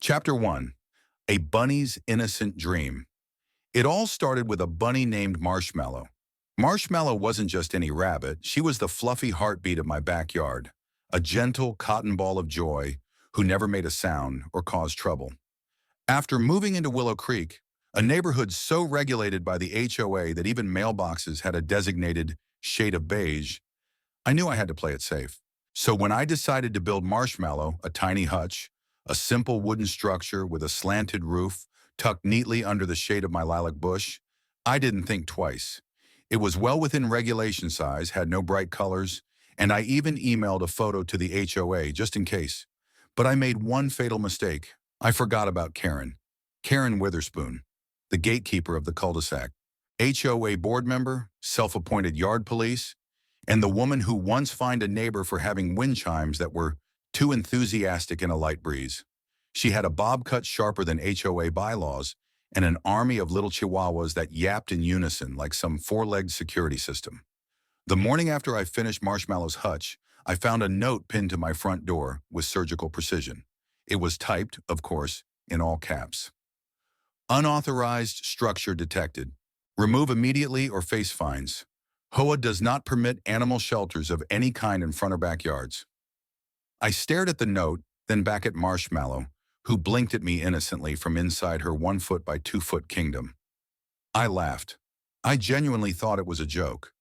Chapter 1. A Bunny's Innocent Dream. It all started with a bunny named Marshmallow. Marshmallow wasn't just any rabbit, she was the fluffy heartbeat of my backyard, a gentle cotton ball of joy who never made a sound or caused trouble. After moving into Willow Creek, a neighborhood so regulated by the HOA that even mailboxes had a designated shade of beige, I knew I had to play it safe. So when I decided to build Marshmallow, a tiny hutch, a simple wooden structure with a slanted roof tucked neatly under the shade of my lilac bush, I didn't think twice. It was well within regulation size, had no bright colors, and I even emailed a photo to the HOA just in case. But I made one fatal mistake. I forgot about Karen. Karen Witherspoon, the gatekeeper of the cul-de-sac, HOA board member, self-appointed yard police, and the woman who once fined a neighbor for having wind chimes that were too enthusiastic in a light breeze. She had a bob cut sharper than HOA bylaws and an army of little chihuahuas that yapped in unison like some four-legged security system. The morning after I finished Marshmallow's hutch, I found a note pinned to my front door with surgical precision. It was typed, of course, in all caps. Unauthorized structure detected. Remove immediately or face fines. HOA does not permit animal shelters of any kind in front or backyards. I stared at the note, then back at Marshmallow, who blinked at me innocently from inside her 1 foot by 2 foot kingdom. I laughed. I genuinely thought it was a joke.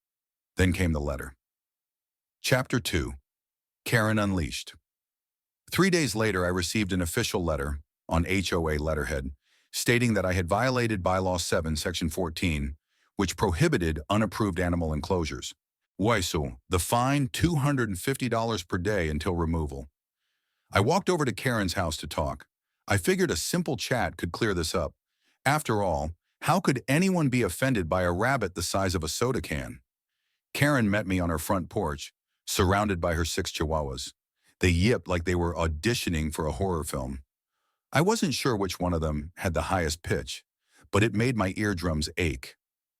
Then came the letter. Chapter 2. Karen Unleashed. 3 days later, I received an official letter on HOA letterhead stating that I had violated Bylaw 7, Section 14, which prohibited unapproved animal enclosures. Waisu, the fine $250 per day until removal. I walked over to Karen's house to talk. I figured a simple chat could clear this up. After all, how could anyone be offended by a rabbit the size of a soda can? Karen met me on her front porch, surrounded by her 6 chihuahuas. They yipped like they were auditioning for a horror film. I wasn't sure which one of them had the highest pitch, but it made my eardrums ache.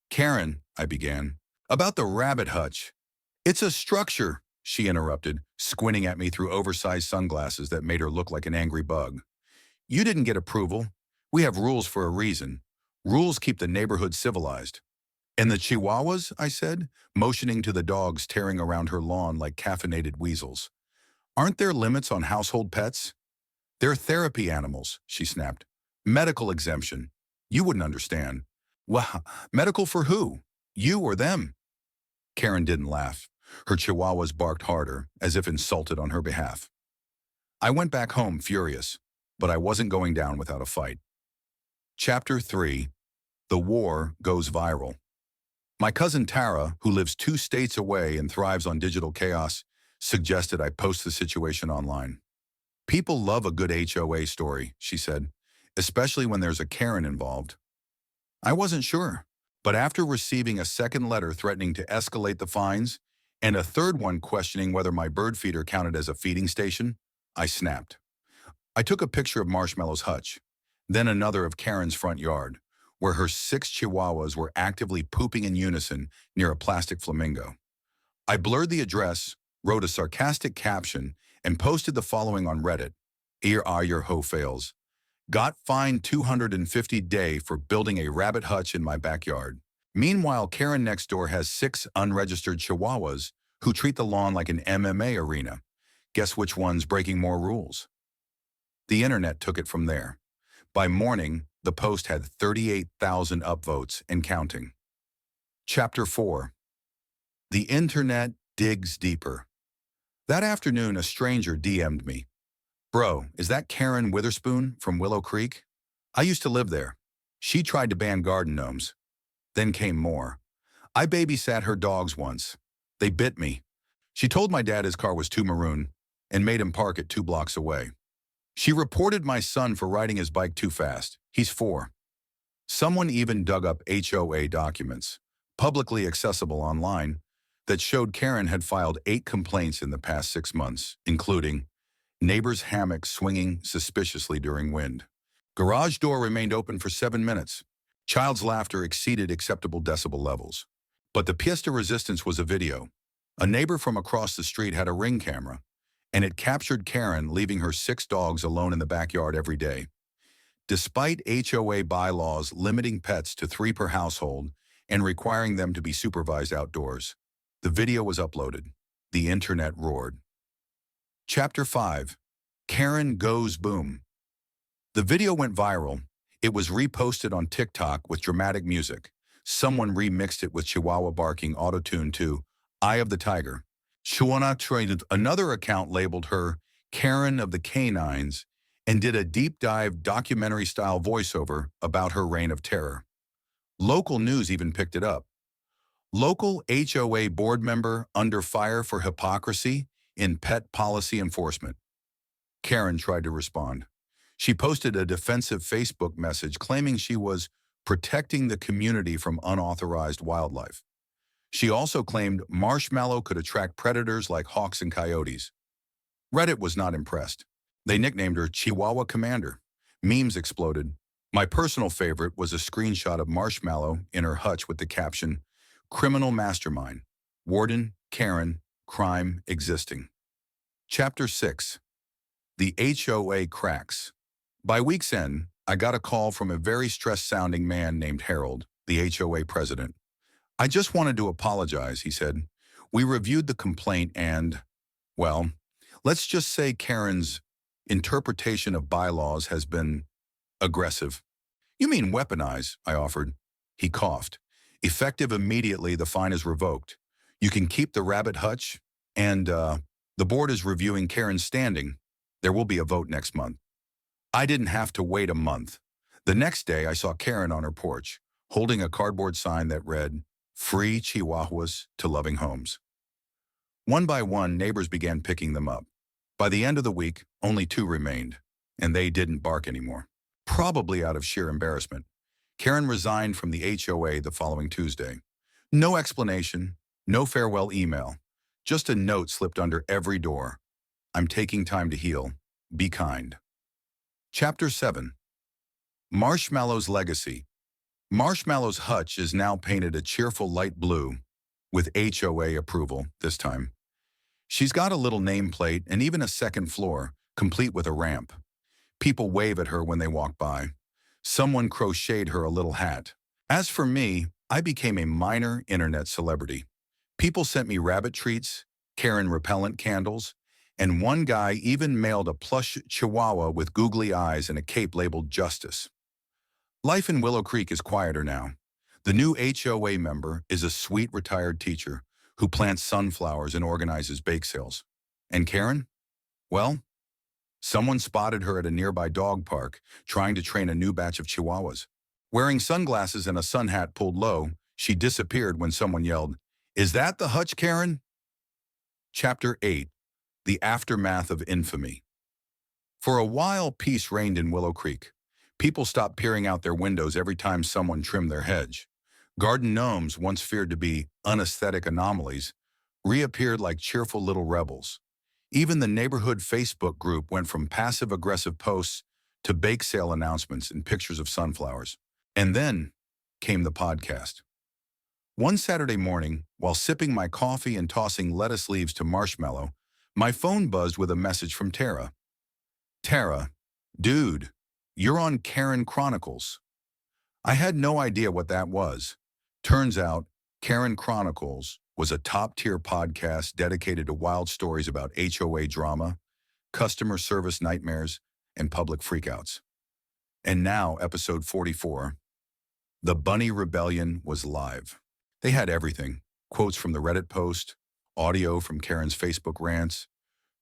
"Karen," I began, "about the rabbit hutch." "It's a structure," she interrupted, squinting at me through oversized sunglasses that made her look like an angry bug. "You didn't get approval. We have rules for a reason. Rules keep the neighborhood civilized." "And the chihuahuas?" I said, motioning to the dogs tearing around her lawn like caffeinated weasels. "Aren't there limits on household pets?" "They're therapy animals," she snapped. "Medical exemption. You wouldn't understand." "Well, medical for who? You or them?" Karen didn't laugh. Her chihuahuas barked harder, as if insulted on her behalf. I went back home furious, but I wasn't going down without a fight. Chapter 3. The War Goes Viral. My cousin Tara, who lives 2 states away and thrives on digital chaos, suggested I post the situation online. "People love a good HOA story," she said, "especially when there's a Karen involved." I wasn't sure, but after receiving a second letter threatening to escalate the fines and a third one questioning whether my bird feeder counted as a feeding station, I snapped. I took a picture of Marshmallow's hutch, then another of Karen's front yard, where her 6 chihuahuas were actively pooping in unison near a plastic flamingo. I blurred the address, wrote a sarcastic caption, and posted the following on Reddit. "Here are your ho fails. Got fined $250 day for building a rabbit hutch in my backyard." Meanwhile, Karen next door has 6 unregistered chihuahuas who treat the lawn like an MMA arena. Guess which one's breaking more rules? The internet took it from there. By morning, the post had 38,000 upvotes and counting. Chapter 4. The internet digs deeper. That afternoon, a stranger DM'd me. "Bro, is that Karen Witherspoon from Willow Creek? I used to live there. She tried to ban garden gnomes." Then came more. "I babysat her dogs once. They bit me. She told my dad his car was too maroon and made him park it 2 blocks away. She reported my son for riding his bike too fast. He's 4. Someone even dug up HOA documents, publicly accessible online, that showed Karen had filed 8 complaints in the past 6 months, including neighbor's hammock swinging suspiciously during wind. Garage door remained open for 7 minutes. Child's laughter exceeded acceptable decibel levels. But the pièce de resistance was a video. A neighbor from across the street had a Ring camera, and it captured Karen leaving her 6 dogs alone in the backyard every day. Despite HOA bylaws limiting pets to 3 per household and requiring them to be supervised outdoors, the video was uploaded. The internet roared. Chapter 5. Karen Goes Boom. The video went viral. It was reposted on TikTok with dramatic music. Someone remixed it with Chihuahua barking auto-tune to Eye of the Tiger. Another account labeled her Karen of the Canines and did a deep dive documentary-style voiceover about her reign of terror. Local news even picked it up. Local HOA board member under fire for hypocrisy in pet policy enforcement. Karen tried to respond. She posted a defensive Facebook message claiming she was protecting the community from unauthorized wildlife. She also claimed Marshmallow could attract predators like hawks and coyotes. Reddit was not impressed. They nicknamed her Chihuahua Commander. Memes exploded. My personal favorite was a screenshot of Marshmallow in her hutch with the caption, "Criminal Mastermind. Warden, Karen, Crime Existing." Chapter 6. The HOA Cracks. By week's end, I got a call from a very stressed-sounding man named Harold, the HOA president. "I just wanted to apologize," he said. "We reviewed the complaint and, well, let's just say Karen's interpretation of bylaws has been aggressive." "You mean weaponize?" I offered. He coughed. "Effective immediately, the fine is revoked. You can keep the rabbit hutch, and the board is reviewing Karen's standing. There will be a vote next month." I didn't have to wait a month. The next day, I saw Karen on her porch, holding a cardboard sign that read, "Free Chihuahuas to Loving Homes." One by one, neighbors began picking them up. By the end of the week, only 2 remained, and they didn't bark anymore. Probably out of sheer embarrassment. Karen resigned from the HOA the following Tuesday. No explanation, no farewell email, just a note slipped under every door. "I'm taking time to heal. Be kind." Chapter 7. Marshmallow's Legacy. Marshmallow's hutch is now painted a cheerful light blue, with HOA approval this time. She's got a little nameplate and even a second floor, complete with a ramp. People wave at her when they walk by. Someone crocheted her a little hat. As for me, I became a minor internet celebrity. People sent me rabbit treats, Karen repellent candles, and one guy even mailed a plush chihuahua with googly eyes and a cape labeled Justice. Life in Willow Creek is quieter now. The new HOA member is a sweet retired teacher who plants sunflowers and organizes bake sales. And Karen? Well, someone spotted her at a nearby dog park trying to train a new batch of chihuahuas. Wearing sunglasses and a sun hat pulled low, she disappeared when someone yelled, "Is that the hutch, Karen?" Chapter 8. The Aftermath of Infamy. For a while, peace reigned in Willow Creek. People stopped peering out their windows every time someone trimmed their hedge. Garden gnomes, once feared to be unaesthetic anomalies, reappeared like cheerful little rebels. Even the neighborhood Facebook group went from passive-aggressive posts to bake sale announcements and pictures of sunflowers. And then came the podcast. One Saturday morning, while sipping my coffee and tossing lettuce leaves to Marshmallow, my phone buzzed with a message from Tara. "Tara, dude, you're on Karen Chronicles." I had no idea what that was. Turns out, Karen Chronicles was a top-tier podcast dedicated to wild stories about HOA drama, customer service nightmares, and public freakouts. And now, episode 44, The Bunny Rebellion was live. They had everything: quotes from the Reddit post, audio from Karen's Facebook rants,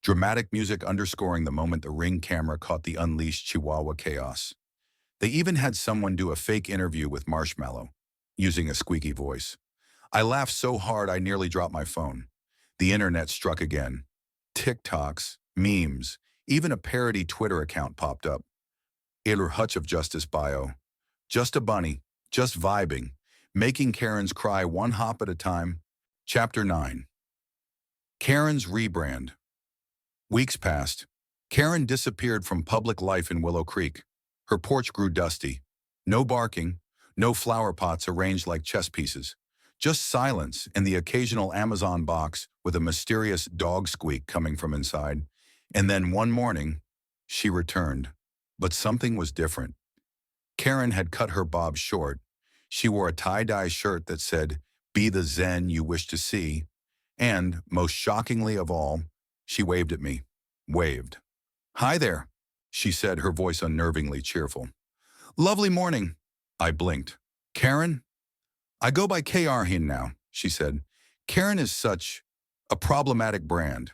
dramatic music underscoring the moment the Ring camera caught the unleashed Chihuahua chaos. They even had someone do a fake interview with Marshmallow, using a squeaky voice. I laughed so hard I nearly dropped my phone. The internet struck again. TikToks, memes, even a parody Twitter account popped up. "Il Hutch of Justice bio. Just a bunny, just vibing, making Karens cry one hop at a time." Chapter 9. Karen's rebrand. Weeks passed. Karen disappeared from public life in Willow Creek. Her porch grew dusty. No barking, no flower pots arranged like chess pieces. Just silence and the occasional Amazon box with a mysterious dog squeak coming from inside. And then one morning, she returned. But something was different. Karen had cut her bob short. She wore a tie-dye shirt that said, "Be the Zen you wish to see," and, most shockingly of all, she waved at me. Waved. "Hi there," she said, her voice unnervingly cheerful. "Lovely morning." I blinked. "Karen?" "I go by KR here now," she said. "Karen is such a problematic brand."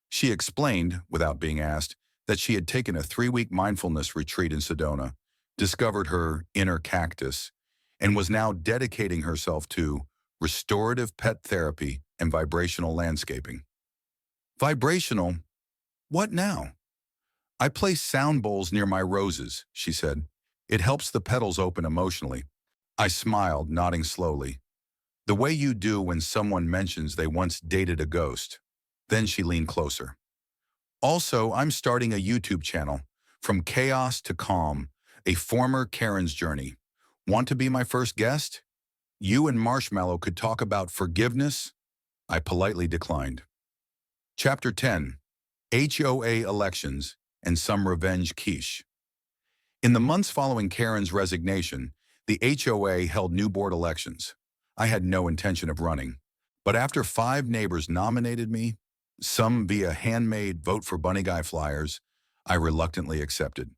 She explained, without being asked, that she had taken a 3-week mindfulness retreat in Sedona, discovered her inner cactus, and was now dedicating herself to restorative pet therapy and vibrational landscaping. Vibrational? What now? "I place sound bowls near my roses," she said. "It helps the petals open emotionally." I smiled, nodding slowly. "The way you do when someone mentions they once dated a ghost." Then she leaned closer. "Also, I'm starting a YouTube channel, From Chaos to Calm, a former Karen's journey. Want to be my first guest? You and Marshmallow could talk about forgiveness?" I politely declined. Chapter 10. HOA Elections and Some Revenge Quiche. In the months following Karen's resignation, the HOA held new board elections. I had no intention of running, but after 5 neighbors nominated me, some via handmade Vote for Bunny Guy flyers, I reluctantly accepted.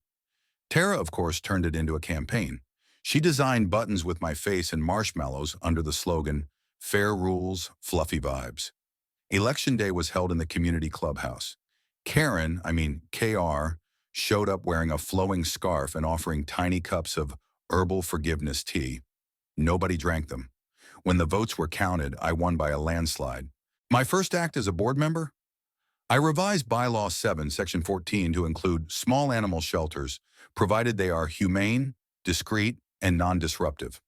Tara, of course, turned it into a campaign. She designed buttons with my face and marshmallows under the slogan, "Fair Rules, Fluffy Vibes." Election day was held in the community clubhouse. KR, showed up wearing a flowing scarf and offering tiny cups of herbal forgiveness tea. Nobody drank them. When the votes were counted, I won by a landslide. My first act as a board member? I revised Bylaw 7, Section 14 to include small animal shelters, provided they are humane, discreet, and non-disruptive.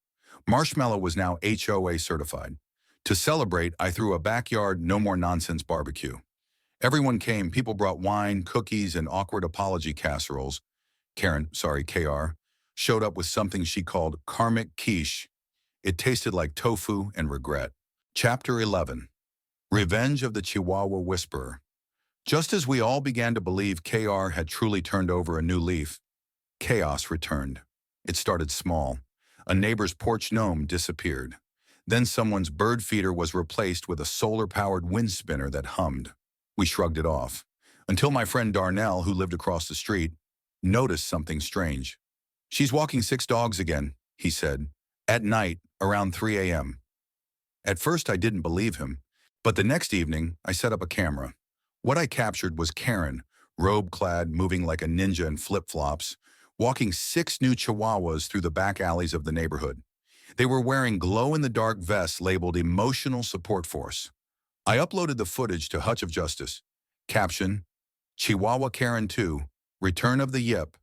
Marshmallow was now HOA certified. To celebrate, I threw a backyard no-more-nonsense barbecue. Everyone came. People brought wine, cookies, and awkward apology casseroles. KR, showed up with something she called karmic quiche. It tasted like tofu and regret. Chapter 11. Revenge of the Chihuahua Whisperer. Just as we all began to believe KR had truly turned over a new leaf, chaos returned. It started small. A neighbor's porch gnome disappeared. Then someone's bird feeder was replaced with a solar-powered wind spinner that hummed. We shrugged it off, until my friend Darnell, who lived across the street, noticed something strange. "She's walking 6 dogs again," he said, "at night, around 3 a.m. At first, I didn't believe him, but the next evening, I set up a camera. What I captured was Karen, robe-clad, moving like a ninja in flip-flops, walking 6 new chihuahuas through the back alleys of the neighborhood. They were wearing glow-in-the-dark vests labeled Emotional Support Force. I uploaded the footage to Hutch of Justice. Caption, "Chihuahua Karen 2, Return of the Yip."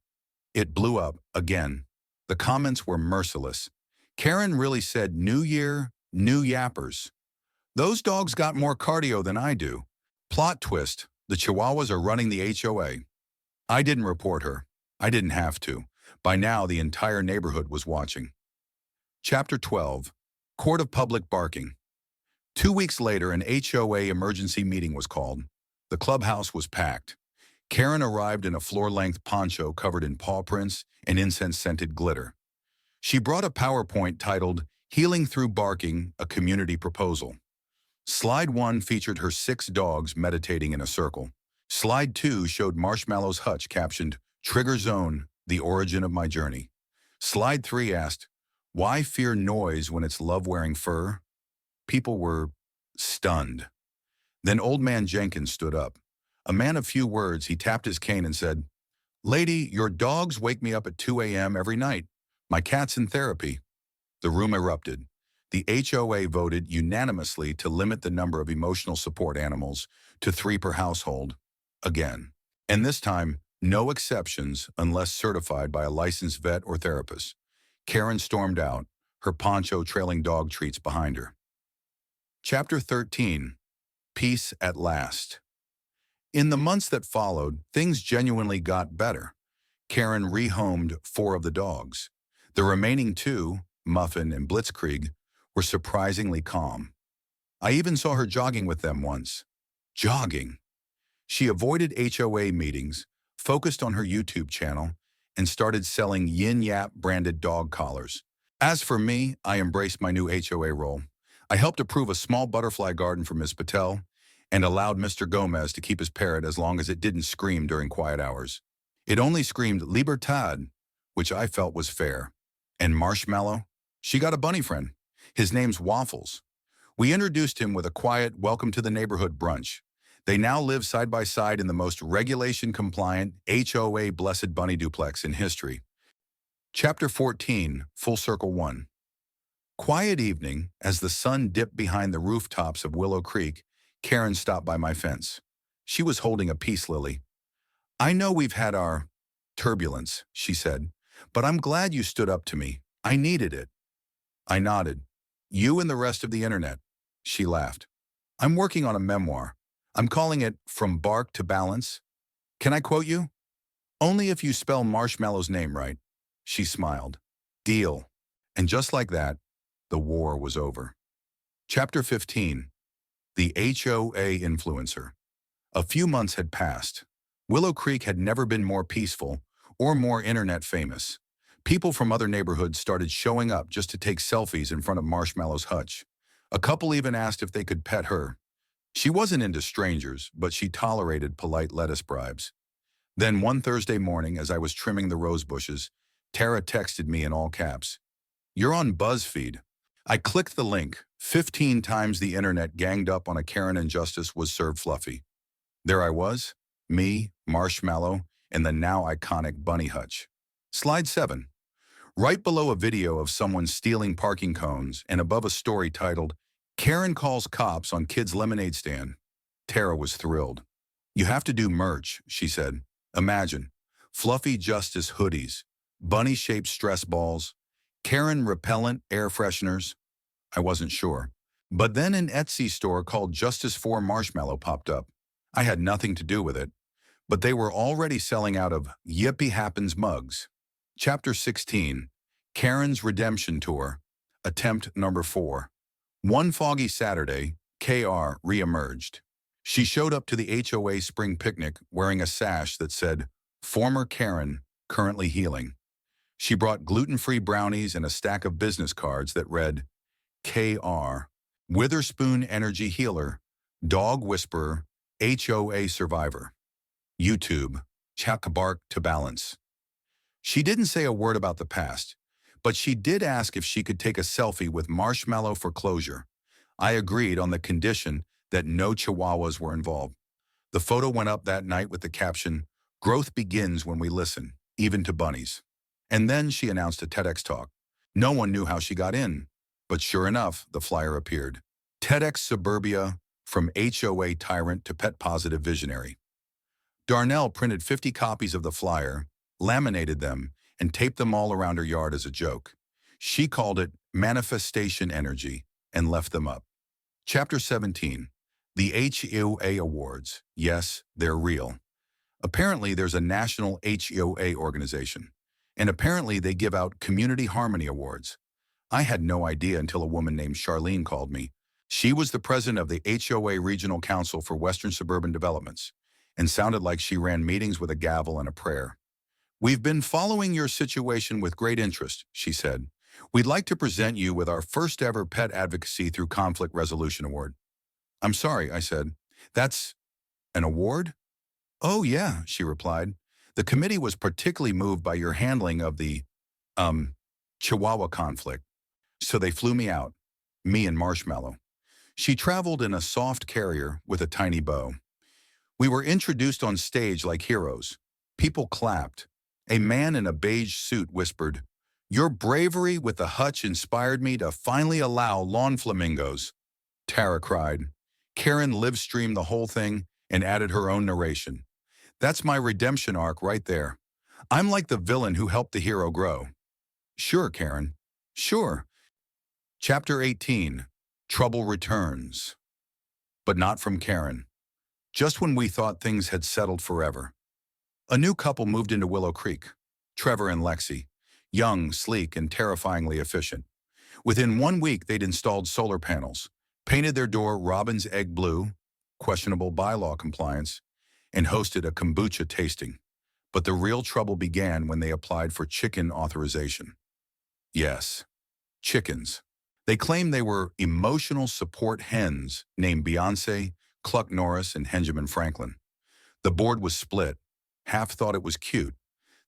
It blew up again. The comments were merciless. Karen really said, "New year, new yappers." Those dogs got more cardio than I do. Plot twist, the Chihuahuas are running the HOA. I didn't report her. I didn't have to. By now, the entire neighborhood was watching. Chapter 12. Court of Public Barking. 2 weeks later, an HOA emergency meeting was called. The clubhouse was packed. Karen arrived in a floor-length poncho covered in paw prints and incense-scented glitter. She brought a PowerPoint titled, "Healing Through Barking, a Community Proposal." Slide 1 featured her 6 dogs meditating in a circle. Slide 2 showed Marshmallow's hutch captioned, "Trigger Zone, the Origin of My Journey." Slide 3 asked, "Why fear noise when it's love wearing fur?" People were stunned. Then Old Man Jenkins stood up. A man of few words, he tapped his cane and said, "Lady, your dogs wake me up at 2 a.m. every night. My cat's in therapy." The room erupted. The HOA voted unanimously to limit the number of emotional support animals to 3 per household. Again. And this time, no exceptions unless certified by a licensed vet or therapist. Karen stormed out, her poncho trailing dog treats behind her. Chapter 13. Peace at Last. In the months that followed, things genuinely got better. Karen rehomed 4 of the dogs. The remaining 2, Muffin and Blitzkrieg, were surprisingly calm. I even saw her jogging with them once. Jogging. She avoided HOA meetings, focused on her YouTube channel, and started selling Yin Yap branded dog collars. As for me, I embraced my new HOA role. I helped approve a small butterfly garden for Ms. Patel and allowed Mr. Gomez to keep his parrot as long as it didn't scream during quiet hours. It only screamed Libertad, which I felt was fair. And Marshmallow? She got a bunny friend. His name's Waffles. We introduced him with a quiet welcome to the neighborhood brunch. They now live side by side in the most regulation-compliant HOA Blessed Bunny duplex in history. Chapter 14, Full Circle 1. Quiet evening, as the sun dipped behind the rooftops of Willow Creek, Karen stopped by my fence. She was holding a peace lily. "I know we've had our turbulence," she said, "but I'm glad you stood up to me. I needed it." I nodded. "You and the rest of the internet." She laughed. "I'm working on a memoir. I'm calling it From Bark to Balance. Can I quote you? Only if you spell Marshmallow's name right." She smiled. "Deal." And just like that, the war was over. Chapter 15. The HOA Influencer. A few months had passed. Willow Creek had never been more peaceful or more internet famous. People from other neighborhoods started showing up just to take selfies in front of Marshmallow's hutch. A couple even asked if they could pet her. She wasn't into strangers, but she tolerated polite lettuce bribes. Then one Thursday morning, as I was trimming the rose bushes, Tara texted me in all caps. "You're on BuzzFeed." I clicked the link. 15 times the internet ganged up on a Karen injustice was served fluffy. There I was, me, Marshmallow, and the now iconic bunny hutch. Slide 7. Right below a video of someone stealing parking cones and above a story titled, "Karen calls cops on kid's lemonade stand." Tara was thrilled. "You have to do merch," she said. "Imagine, fluffy justice hoodies, bunny-shaped stress balls, Karen repellent air fresheners." I wasn't sure. But then an Etsy store called Justice for Marshmallow popped up. I had nothing to do with it, but they were already selling out of Yippee Happens mugs. Chapter 16. Karen's Redemption Tour. Attempt number 4. One foggy Saturday, KR re-emerged. She showed up to the HOA spring picnic wearing a sash that said, "Former Karen, currently healing." She brought gluten-free brownies and a stack of business cards that read, "KR, Witherspoon Energy Healer, Dog Whisperer, HOA Survivor. YouTube, Bark to Balance." She didn't say a word about the past, but she did ask if she could take a selfie with Marshmallow for closure. I agreed on the condition that no chihuahuas were involved. The photo went up that night with the caption, "Growth begins when we listen, even to bunnies." And then she announced a TEDx talk. No one knew how she got in, but sure enough, the flyer appeared. TEDx Suburbia, from HOA tyrant to pet-positive visionary. Darnell printed 50 copies of the flyer, laminated them, and taped them all around her yard as a joke. She called it Manifestation Energy and left them up. Chapter 17. The HOA Awards. Yes, they're real. Apparently, there's a national HOA organization, and apparently they give out Community Harmony Awards. I had no idea until a woman named Charlene called me. She was the president of the HOA Regional Council for Western Suburban Developments, and sounded like she ran meetings with a gavel and a prayer. "We've been following your situation with great interest," she said. "We'd like to present you with our first ever Pet Advocacy Through Conflict Resolution Award." "I'm sorry," I said. "That's an award?" "Oh yeah," she replied. "The committee was particularly moved by your handling of the, Chihuahua conflict. So they flew me out, me and Marshmallow." She traveled in a soft carrier with a tiny bow. We were introduced on stage like heroes. People clapped. A man in a beige suit whispered, "Your bravery with the hutch inspired me to finally allow lawn flamingos." Tara cried. Karen live-streamed the whole thing and added her own narration. "That's my redemption arc right there. I'm like the villain who helped the hero grow." "Sure, Karen. Sure." Chapter 18. Trouble Returns. But not from Karen. Just when we thought things had settled forever. A new couple moved into Willow Creek, Trevor and Lexi, young, sleek, and terrifyingly efficient. Within 1 week, they'd installed solar panels, painted their door robin's egg blue, questionable bylaw compliance, and hosted a kombucha tasting. But the real trouble began when they applied for chicken authorization. Yes, chickens. They claimed they were emotional support hens named Beyonce, Cluck Norris, and Benjamin Franklin. The board was split. Half thought it was cute.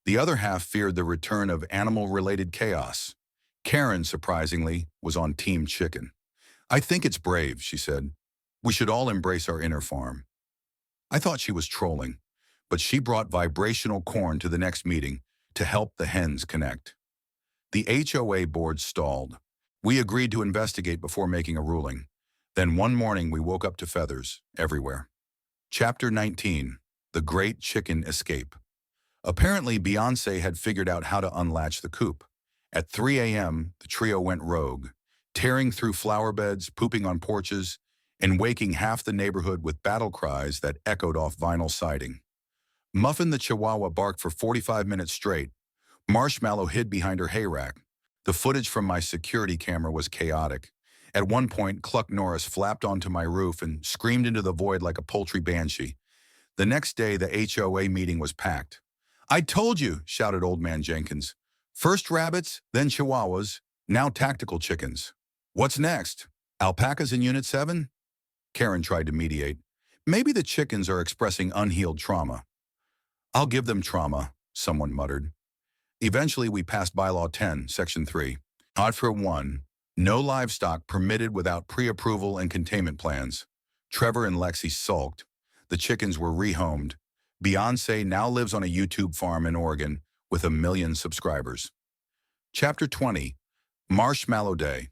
The other half feared the return of animal-related chaos. Karen, surprisingly, was on Team Chicken. "I think it's brave," she said. "We should all embrace our inner farm." I thought she was trolling, but she brought vibrational corn to the next meeting to help the hens connect. The HOA board stalled. We agreed to investigate before making a ruling. Then one morning we woke up to feathers everywhere. Chapter 19. The Great Chicken Escape. Apparently, Beyonce had figured out how to unlatch the coop. At 3 a.m., the trio went rogue, tearing through flower beds, pooping on porches, and waking half the neighborhood with battle cries that echoed off vinyl siding. Muffin the Chihuahua barked for 45 minutes straight. Marshmallow hid behind her hayrack. The footage from my security camera was chaotic. At one point, Cluck Norris flapped onto my roof and screamed into the void like a poultry banshee. The next day, the HOA meeting was packed. "I told you," shouted Old Man Jenkins. "First rabbits, then chihuahuas, now tactical chickens. What's next? Alpacas in Unit 7? Karen tried to mediate. "Maybe the chickens are expressing unhealed trauma." "I'll give them trauma," someone muttered. Eventually, we passed Bylaw 10, Section 3. Odd for 1. No livestock permitted without pre-approval and containment plans. Trevor and Lexi sulked. The chickens were rehomed. Beyonce now lives on a YouTube farm in Oregon with 1 million subscribers. Chapter 20. Marshmallow Day.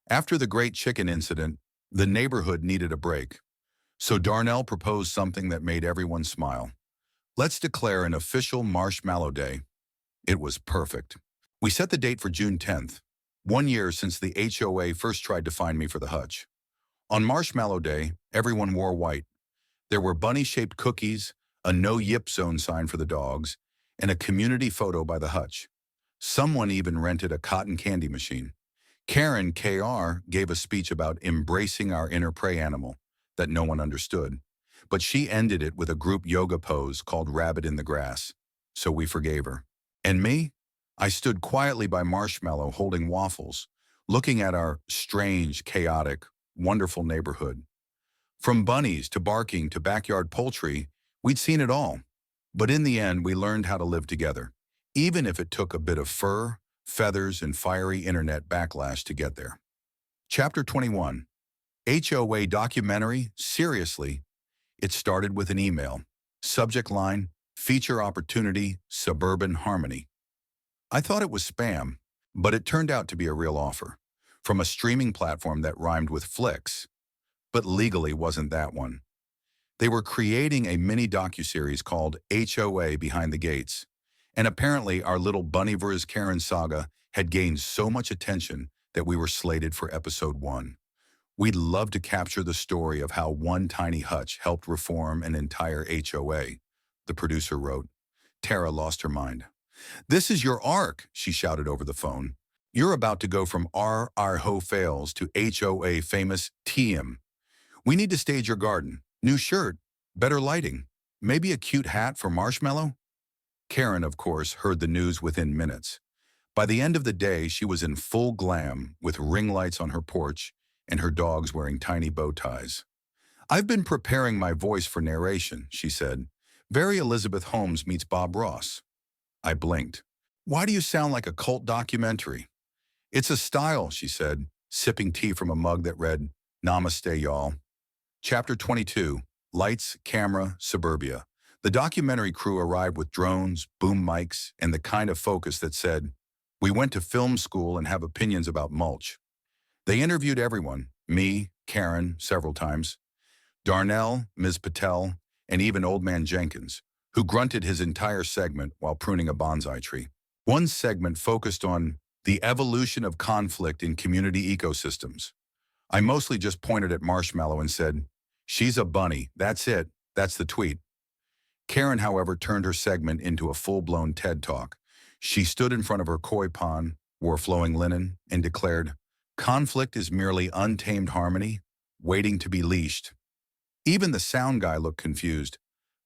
After the Great Chicken Incident, the neighborhood needed a break. So Darnell proposed something that made everyone smile. "Let's declare an official Marshmallow Day." It was perfect. We set the date for June 10th, 1 year since the HOA first tried to find me for the hutch. On Marshmallow Day, everyone wore white. There were bunny-shaped cookies, a no-yip zone sign for the dogs, and a community photo by the hutch. Someone even rented a cotton candy machine. Karen, KR, gave a speech about embracing our inner prey animal that no one understood, but she ended it with a group yoga pose called Rabbit in the Grass, so we forgave her. And me? I stood quietly by Marshmallow holding waffles, looking at our strange, chaotic, wonderful neighborhood. From bunnies to barking to backyard poultry, we'd seen it all. But in the end, we learned how to live together, even if it took a bit of fur, feathers, and fiery internet backlash to get there. Chapter 21. HOA documentary? Seriously? It started with an email. Subject line, feature opportunity, suburban harmony. I thought it was spam, but it turned out to be a real offer. From a streaming platform that rhymed with flicks. But legally wasn't that one. They were creating a mini docuseries called HOA Behind the Gates. And apparently our little Bunny vs. Karen saga had gained so much attention that we were slated for episode 1. We'd love to capture the story of how one tiny hutch helped reform an entire HOA, the producer wrote. Tara lost her mind. "This is your arc," she shouted over the phone. "You're about to go from our ho fails to HOA famous TM. We need to stage your garden. New shirt, better lighting, maybe a cute hat for Marshmallow?" Karen, of course, heard the news within minutes. By the end of the day, she was in full glam with ring lights on her porch and her dogs wearing tiny bow ties. "I've been preparing my voice for narration," she said. "Very Elizabeth Holmes meets Bob Ross." I blinked. "Why do you sound like a cult documentary?" "It's a style," she said, sipping tea from a mug that read, "Namaste, y'all." Chapter 22. Lights, Camera, Suburbia. The documentary crew arrived with drones, boom mics, and the kind of focus that said, "We went to film school and have opinions about mulch." They interviewed everyone, me, Karen, several times, Darnell, Ms. Patel, and even Old Man Jenkins, who grunted his entire segment while pruning a bonsai tree. One segment focused on the evolution of conflict in community ecosystems. I mostly just pointed at Marshmallow and said, "She's a bunny, that's it, that's the tweet." Karen, however, turned her segment into a full-blown TED Talk. She stood in front of her koi pond, wore flowing linen, and declared, "Conflict is merely untamed harmony, waiting to be leashed." Even the sound guy looked confused,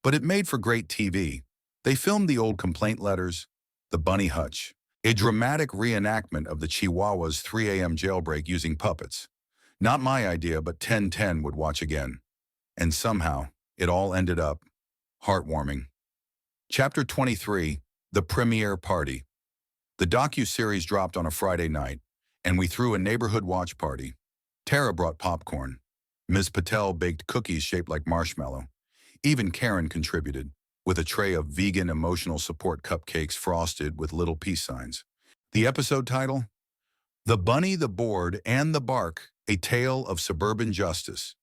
but it made for great TV. They filmed the old complaint letters, the bunny hutch, a dramatic reenactment of the chihuahuas' 3 a.m. jailbreak using puppets. Not my idea, but 1010 would watch again. And somehow, it all ended up heartwarming. Chapter 23, The Premiere Party. The docu-series dropped on a Friday night, and we threw a neighborhood watch party. Tara brought popcorn. Ms. Patel baked cookies shaped like marshmallow. Even Karen contributed, with a tray of vegan emotional support cupcakes frosted with little peace signs. The episode title? The Bunny, the Board, and the Bark, A Tale of Suburban Justice.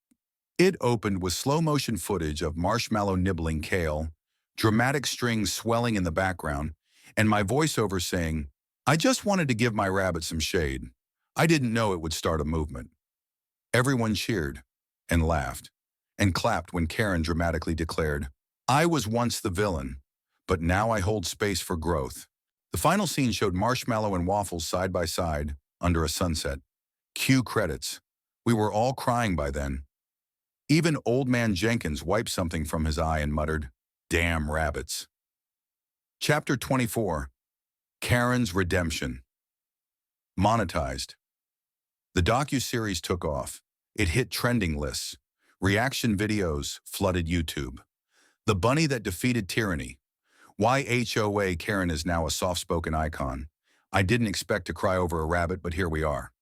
It opened with slow-motion footage of marshmallow nibbling kale, dramatic strings swelling in the background, and my voiceover saying, "I just wanted to give my rabbit some shade. I didn't know it would start a movement." Everyone cheered, and laughed, and clapped when Karen dramatically declared, "I was once the villain, but now I hold space for growth." The final scene showed marshmallow and waffles side by side, under a sunset. Cue credits. We were all crying by then. Even Old Man Jenkins wiped something from his eye and muttered, "Damn rabbits." Chapter 24, Karen's Redemption. Monetized. The docu-series took off. It hit trending lists. Reaction videos flooded YouTube. The bunny that defeated tyranny. Why HOA Karen is now a soft-spoken icon. I didn't expect to cry over a rabbit, but here we are.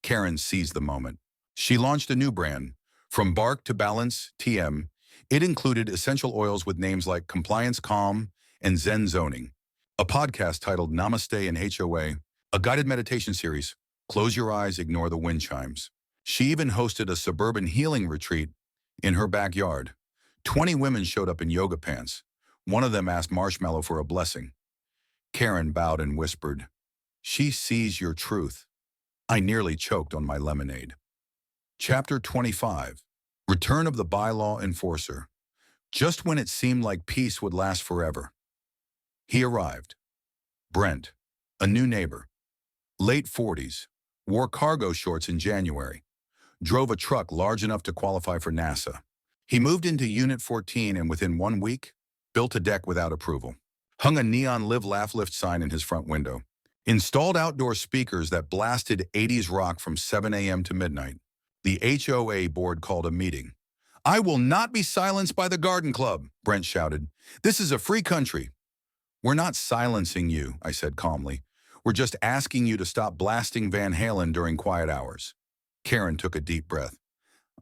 Karen seized the moment. She launched a new brand. From Bark to Balance, TM, it included essential oils with names like Compliance Calm and Zen Zoning. A podcast titled Namaste in HOA, a guided meditation series. Close your eyes, ignore the wind chimes. She even hosted a suburban healing retreat in her backyard. 20 women showed up in yoga pants. One of them asked Marshmallow for a blessing. Karen bowed and whispered, "She sees your truth." I nearly choked on my lemonade. Chapter 25, Return of the Bylaw Enforcer. Just when it seemed like peace would last forever, he arrived. Brent, a new neighbor. Late 40s, wore cargo shorts in January. Drove a truck large enough to qualify for NASA. He moved into Unit 14 and within 1 week, built a deck without approval. Hung a neon Live Laugh Lift sign in his front window. Installed outdoor speakers that blasted 80s rock from 7 a.m. to midnight. The HOA board called a meeting. "I will not be silenced by the garden club," Brent shouted. "This is a free country." "We're not silencing you," I said calmly. "We're just asking you to stop blasting Van Halen during quiet hours." Karen took a deep breath.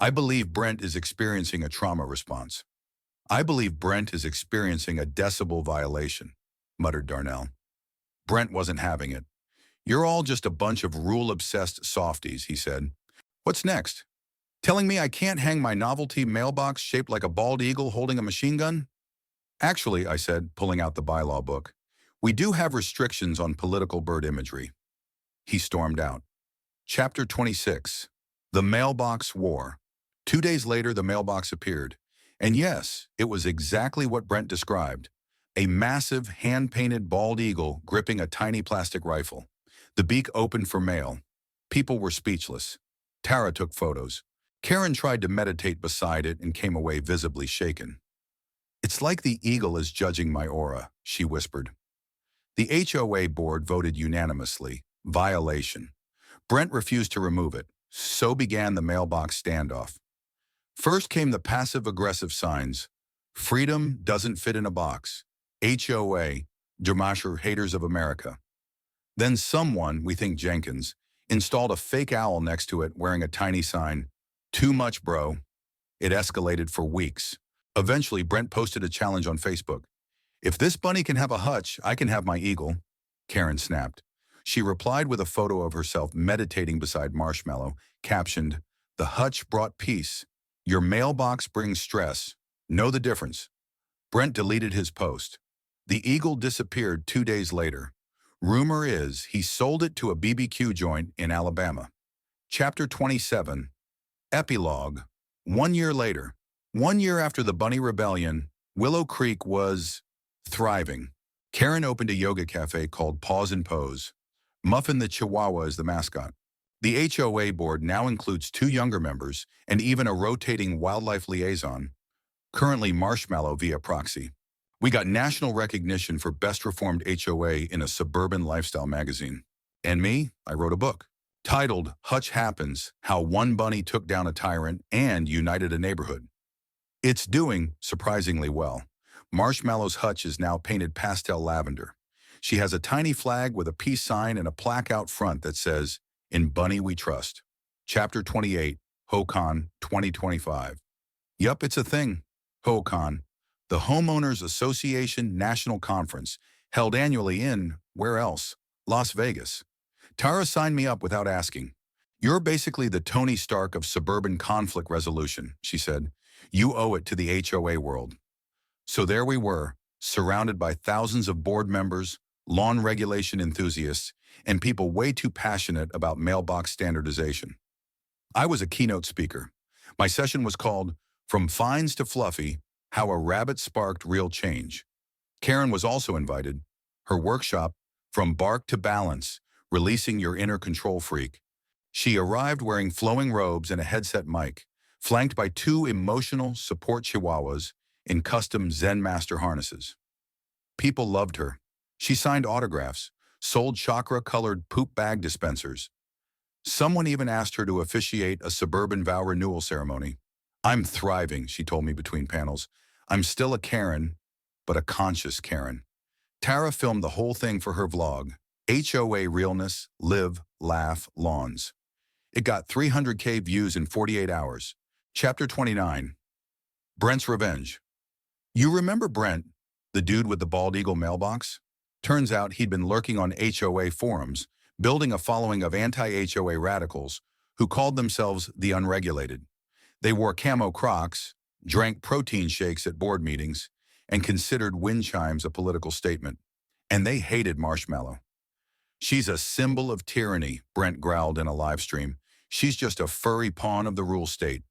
"I believe Brent is experiencing a trauma response." "I believe Brent is experiencing a decibel violation," muttered Darnell. Brent wasn't having it. "You're all just a bunch of rule-obsessed softies," he said. "What's next? Telling me I can't hang my novelty mailbox shaped like a bald eagle holding a machine gun?" "Actually," I said, pulling out the bylaw book, "we do have restrictions on political bird imagery." He stormed out. Chapter 26, The Mailbox War. 2 days later, the mailbox appeared. And yes, it was exactly what Brent described. A massive, hand-painted bald eagle gripping a tiny plastic rifle. The beak opened for mail. People were speechless. Tara took photos. Karen tried to meditate beside it and came away visibly shaken. "It's like the eagle is judging my aura," she whispered. The HOA board voted unanimously. Violation. Brent refused to remove it. So began the mailbox standoff. First came the passive-aggressive signs. "Freedom doesn't fit in a box. HOA, Dermasher Haters of America." Then someone, we think Jenkins, installed a fake owl next to it wearing a tiny sign, "Too much, bro." It escalated for weeks. Eventually, Brent posted a challenge on Facebook. "If this bunny can have a hutch, I can have my eagle." Karen snapped. She replied with a photo of herself meditating beside Marshmallow, captioned, "The hutch brought peace. Your mailbox brings stress. Know the difference." Brent deleted his post. The eagle disappeared 2 days later. Rumor is he sold it to a BBQ joint in Alabama. Chapter 27, Epilogue. 1 year later. 1 year after the Bunny Rebellion, Willow Creek was thriving. Karen opened a yoga cafe called Pause and Pose. Muffin the Chihuahua is the mascot. The HOA board now includes 2 younger members and even a rotating wildlife liaison, currently Marshmallow via proxy. We got national recognition for Best Reformed HOA in a suburban lifestyle magazine. And me, I wrote a book titled Hutch Happens, How One Bunny Took Down a Tyrant and United a Neighborhood. It's doing surprisingly well. Marshmallow's hutch is now painted pastel lavender. She has a tiny flag with a peace sign and a plaque out front that says, "In Bunny We Trust." Chapter 28, HOCON 2025. Yup, it's a thing. HOCON, the Homeowners Association National Conference, held annually in, where else? Las Vegas. Tara signed me up without asking. "You're basically the Tony Stark of suburban conflict resolution," she said. "You owe it to the HOA world." So there we were, surrounded by thousands of board members, lawn regulation enthusiasts, and people way too passionate about mailbox standardization. I was a keynote speaker. My session was called From Fines to Fluffy, How a Rabbit Sparked Real Change. Karen was also invited. Her workshop, From Bark to Balance, Releasing Your Inner Control Freak. She arrived wearing flowing robes and a headset mic, flanked by two emotional support chihuahuas in custom Zen Master harnesses. People loved her. She signed autographs, sold chakra-colored poop bag dispensers. Someone even asked her to officiate a suburban vow renewal ceremony. "I'm thriving," she told me between panels. "I'm still a Karen, but a conscious Karen." Tara filmed the whole thing for her vlog, HOA Realness, Live, Laugh, Lawns. It got 300K views in 48 hours. Chapter 29. Brent's Revenge. You remember Brent, the dude with the bald eagle mailbox? Turns out he'd been lurking on HOA forums, building a following of anti-HOA radicals who called themselves the Unregulated. They wore camo Crocs, drank protein shakes at board meetings, and considered wind chimes a political statement. And they hated Marshmallow. "She's a symbol of tyranny," Brent growled in a live stream. "She's just a furry pawn of the rule state."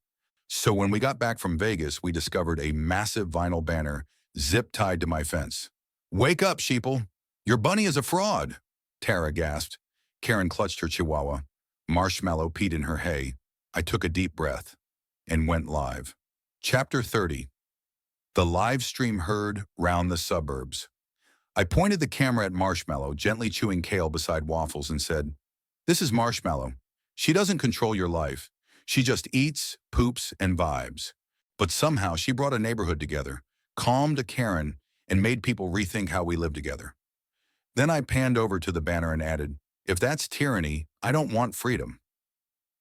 So when we got back from Vegas, we discovered a massive vinyl banner zip-tied to my fence. "Wake up, sheeple. Your bunny is a fraud," Tara gasped. Karen clutched her chihuahua. Marshmallow peed in her hay. I took a deep breath and went live. Chapter 30. The live stream heard round the suburbs. I pointed the camera at Marshmallow, gently chewing kale beside waffles, and said, "This is Marshmallow. She doesn't control your life. She just eats, poops, and vibes." But somehow she brought a neighborhood together, calmed a Karen, and made people rethink how we live together. Then I panned over to the banner and added, "If that's tyranny, I don't want freedom."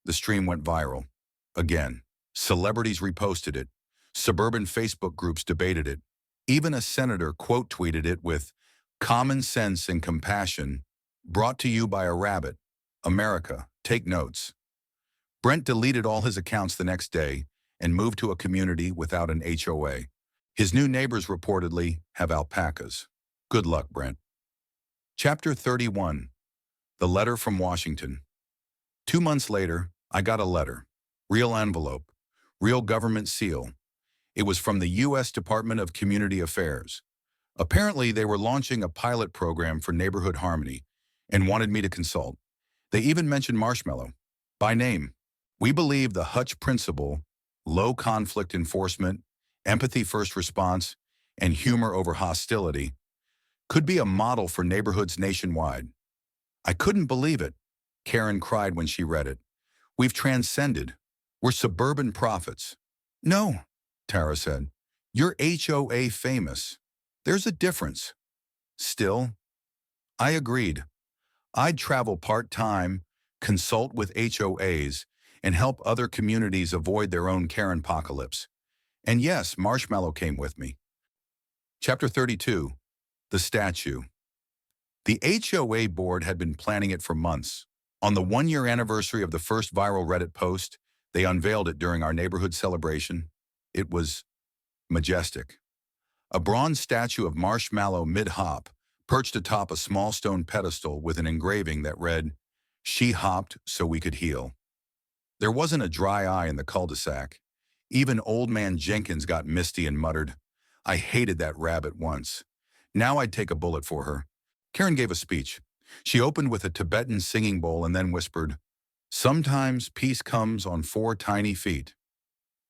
The stream went viral. Again, celebrities reposted it. Suburban Facebook groups debated it. Even a senator quote-tweeted it with, "Common sense and compassion, brought to you by a rabbit. America, take notes." Brent deleted all his accounts the next day and moved to a community without an HOA. His new neighbors reportedly have alpacas. Good luck, Brent. Chapter 31. The Letter from Washington. 2 months later, I got a letter. Real envelope. Real government seal. It was from the U.S. Department of Community Affairs. Apparently, they were launching a pilot program for neighborhood harmony and wanted me to consult. They even mentioned Marshmallow by name. "We believe the Hutch principle, low conflict enforcement, empathy first response, and humor over hostility, could be a model for neighborhoods nationwide." I couldn't believe it. Karen cried when she read it. "We've transcended. We're suburban prophets." "No," Tara said. "You're HOA famous. There's a difference." Still, I agreed. I'd travel part-time, consult with HOAs, and help other communities avoid their own Karen-pocalypse. And yes, Marshmallow came with me. Chapter 32. The Statue. The HOA board had been planning it for months. On the 1-year anniversary of the first viral Reddit post, they unveiled it during our neighborhood celebration. It was majestic. A bronze statue of Marshmallow mid-hop, perched atop a small stone pedestal with an engraving that read, "She hopped so we could heal." There wasn't a dry eye in the cul-de-sac. Even old man Jenkins got misty and muttered, "I hated that rabbit once. Now I'd take a bullet for her." Karen gave a speech. She opened with a Tibetan singing bowl and then whispered, "Sometimes peace comes on 4 tiny feet."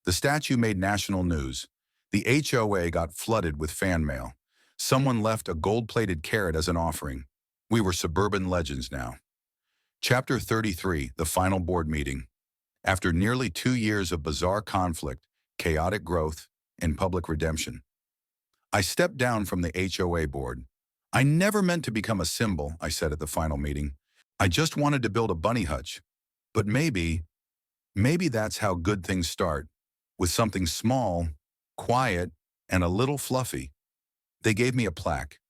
The statue made national news. The HOA got flooded with fan mail. Someone left a gold-plated carrot as an offering. We were suburban legends now. Chapter 33, the final board meeting. After nearly 2 years of bizarre conflict, chaotic growth, and public redemption, I stepped down from the HOA board. I never meant to become a symbol, I said at the final meeting. I just wanted to build a bunny hutch. But maybe that's how good things start, with something small, quiet, and a little fluffy. They gave me a plaque.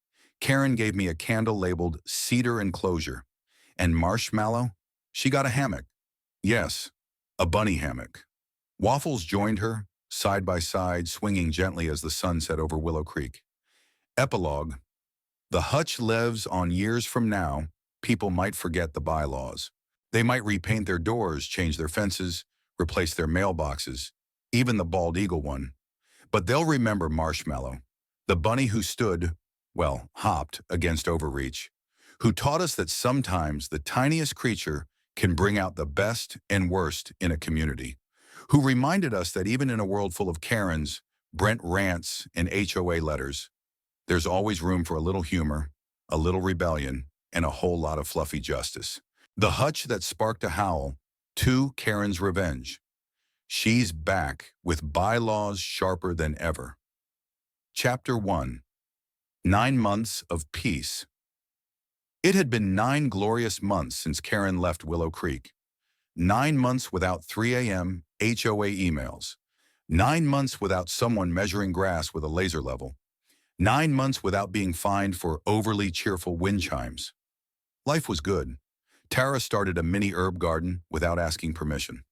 Karen gave me a candle labeled Cedar Enclosure. And Marshmallow? She got a hammock. Yes, a bunny hammock. Waffles joined her, side by side, swinging gently as the sun set over Willow Creek. Epilogue. The hutch lives on. Years from now, people might forget the bylaws. They might repaint their doors, change their fences, replace their mailboxes, even the bald eagle one. But they'll remember Marshmallow, the bunny who stood, well, hopped against overreach, who taught us that sometimes the tiniest creature can bring out the best and worst in a community, who reminded us that even in a world full of Karens, Brent rants, and HOA letters, there's always room for a little humor, a little rebellion, and a whole lot of fluffy justice. The hutch that sparked a howl, to Karen's revenge. She's back with bylaws sharper than ever. Chapter 1. 9 months of peace. It had been 9 glorious months since Karen left Willow Creek. 9 months without 3 a.m. HOA emails. 9 months without someone measuring grass with a laser level. 9 months without being fined for overly cheerful wind chimes. Life was good. Tara started a mini herb garden without asking permission.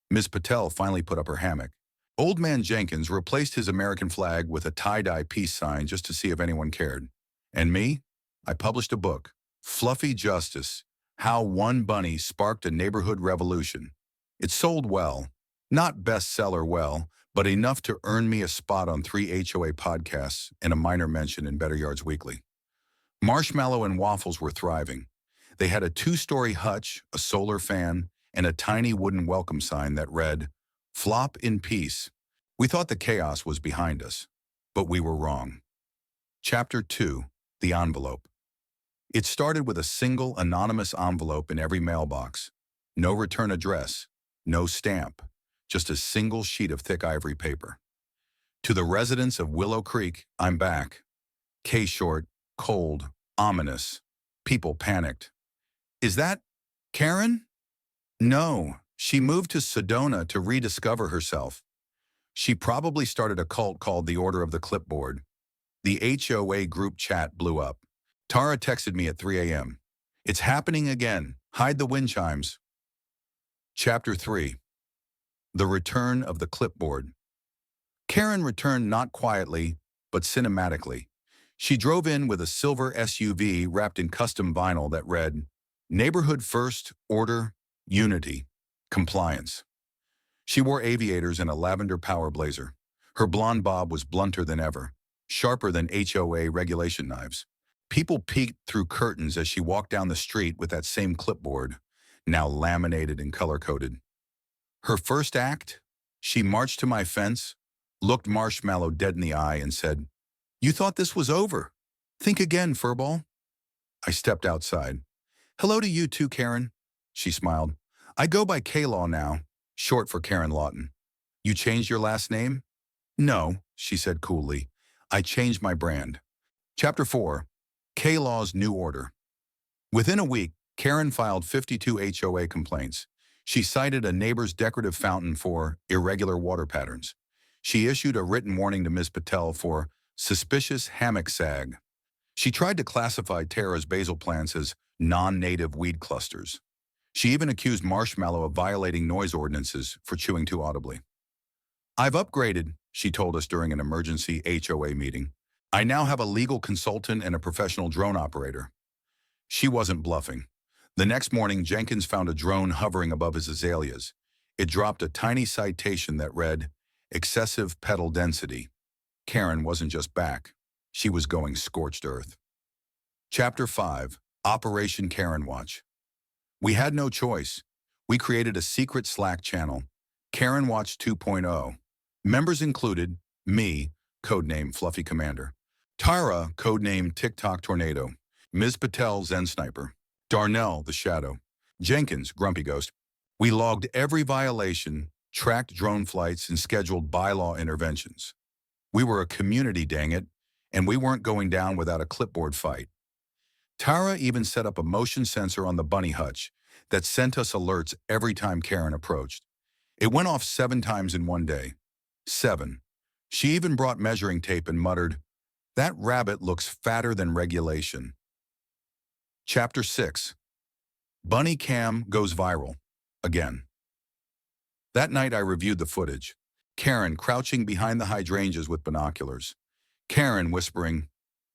Ms. Patel finally put up her hammock. Old Man Jenkins replaced his American flag with a tie-dye peace sign just to see if anyone cared. And me? I published a book, Fluffy Justice, How One Bunny Sparked a Neighborhood Revolution. It sold well. Not bestseller well, but enough to earn me a spot on 3 HOA podcasts and a minor mention in Better Yards Weekly. Marshmallow and Waffles were thriving. They had a 2-story hutch, a solar fan, and a tiny wooden welcome sign that read, "Flop in peace." We thought the chaos was behind us, but we were wrong. Chapter 2, the envelope. It started with a single anonymous envelope in every mailbox. No return address, no stamp, just a single sheet of thick ivory paper. To the residents of Willow Creek, I'm back. K-short, cold, ominous. People panicked. Is that Karen? No, she moved to Sedona to rediscover herself. She probably started a cult called the Order of the Clipboard. The HOA group chat blew up. Tara texted me at 3 a.m. It's happening again. Hide the wind chimes. Chapter 3. The Return of the Clipboard. Karen returned not quietly, but cinematically. She drove in with a silver SUV wrapped in custom vinyl that read, "Neighborhood first, order, unity, compliance." She wore aviators and a lavender power blazer. Her blonde bob was blunter than ever, sharper than HOA regulation knives. People peeked through curtains as she walked down the street with that same clipboard, now laminated and color-coded. Her first act? She marched to my fence, looked Marshmallow dead in the eye, and said, "You thought this was over. Think again, furball." I stepped outside. "Hello to you too, Karen." She smiled. "I go by K-Law now, short for Karen Lawton." "You changed your last name?" "No," she said coolly. "I changed my brand." Chapter 4. K-Law's New Order. Within a week, Karen filed 52 HOA complaints. She cited a neighbor's decorative fountain for irregular water patterns. She issued a written warning to Ms. Patel for suspicious hammock sag. She tried to classify Tara's basil plants as non-native weed clusters. She even accused Marshmallow of violating noise ordinances for chewing too audibly. "I've upgraded," she told us during an emergency HOA meeting. "I now have a legal consultant and a professional drone operator." She wasn't bluffing. The next morning, Jenkins found a drone hovering above his azaleas. It dropped a tiny citation that read, "Excessive petal density." Karen wasn't just back. She was going scorched earth. Chapter 5. Operation Karen Watch. We had no choice. We created a secret Slack channel, Karen Watch 2.0. Members included me, codename Fluffy Commander, Tara, codenamed TikTok Tornado. Ms. Patel, Zen Sniper. Darnell, the Shadow. Jenkins, Grumpy Ghost. We logged every violation, tracked drone flights, and scheduled bylaw interventions. We were a community, dang it, and we weren't going down without a clipboard fight. Tara even set up a motion sensor on the bunny hutch that sent us alerts every time Karen approached. It went off 7 times in one day. 7. She even brought measuring tape and muttered, "That rabbit looks fatter than regulation." Chapter 6. Bunny Cam goes viral. Again. That night I reviewed the footage. Karen crouching behind the hydrangeas with binoculars. Karen whispering,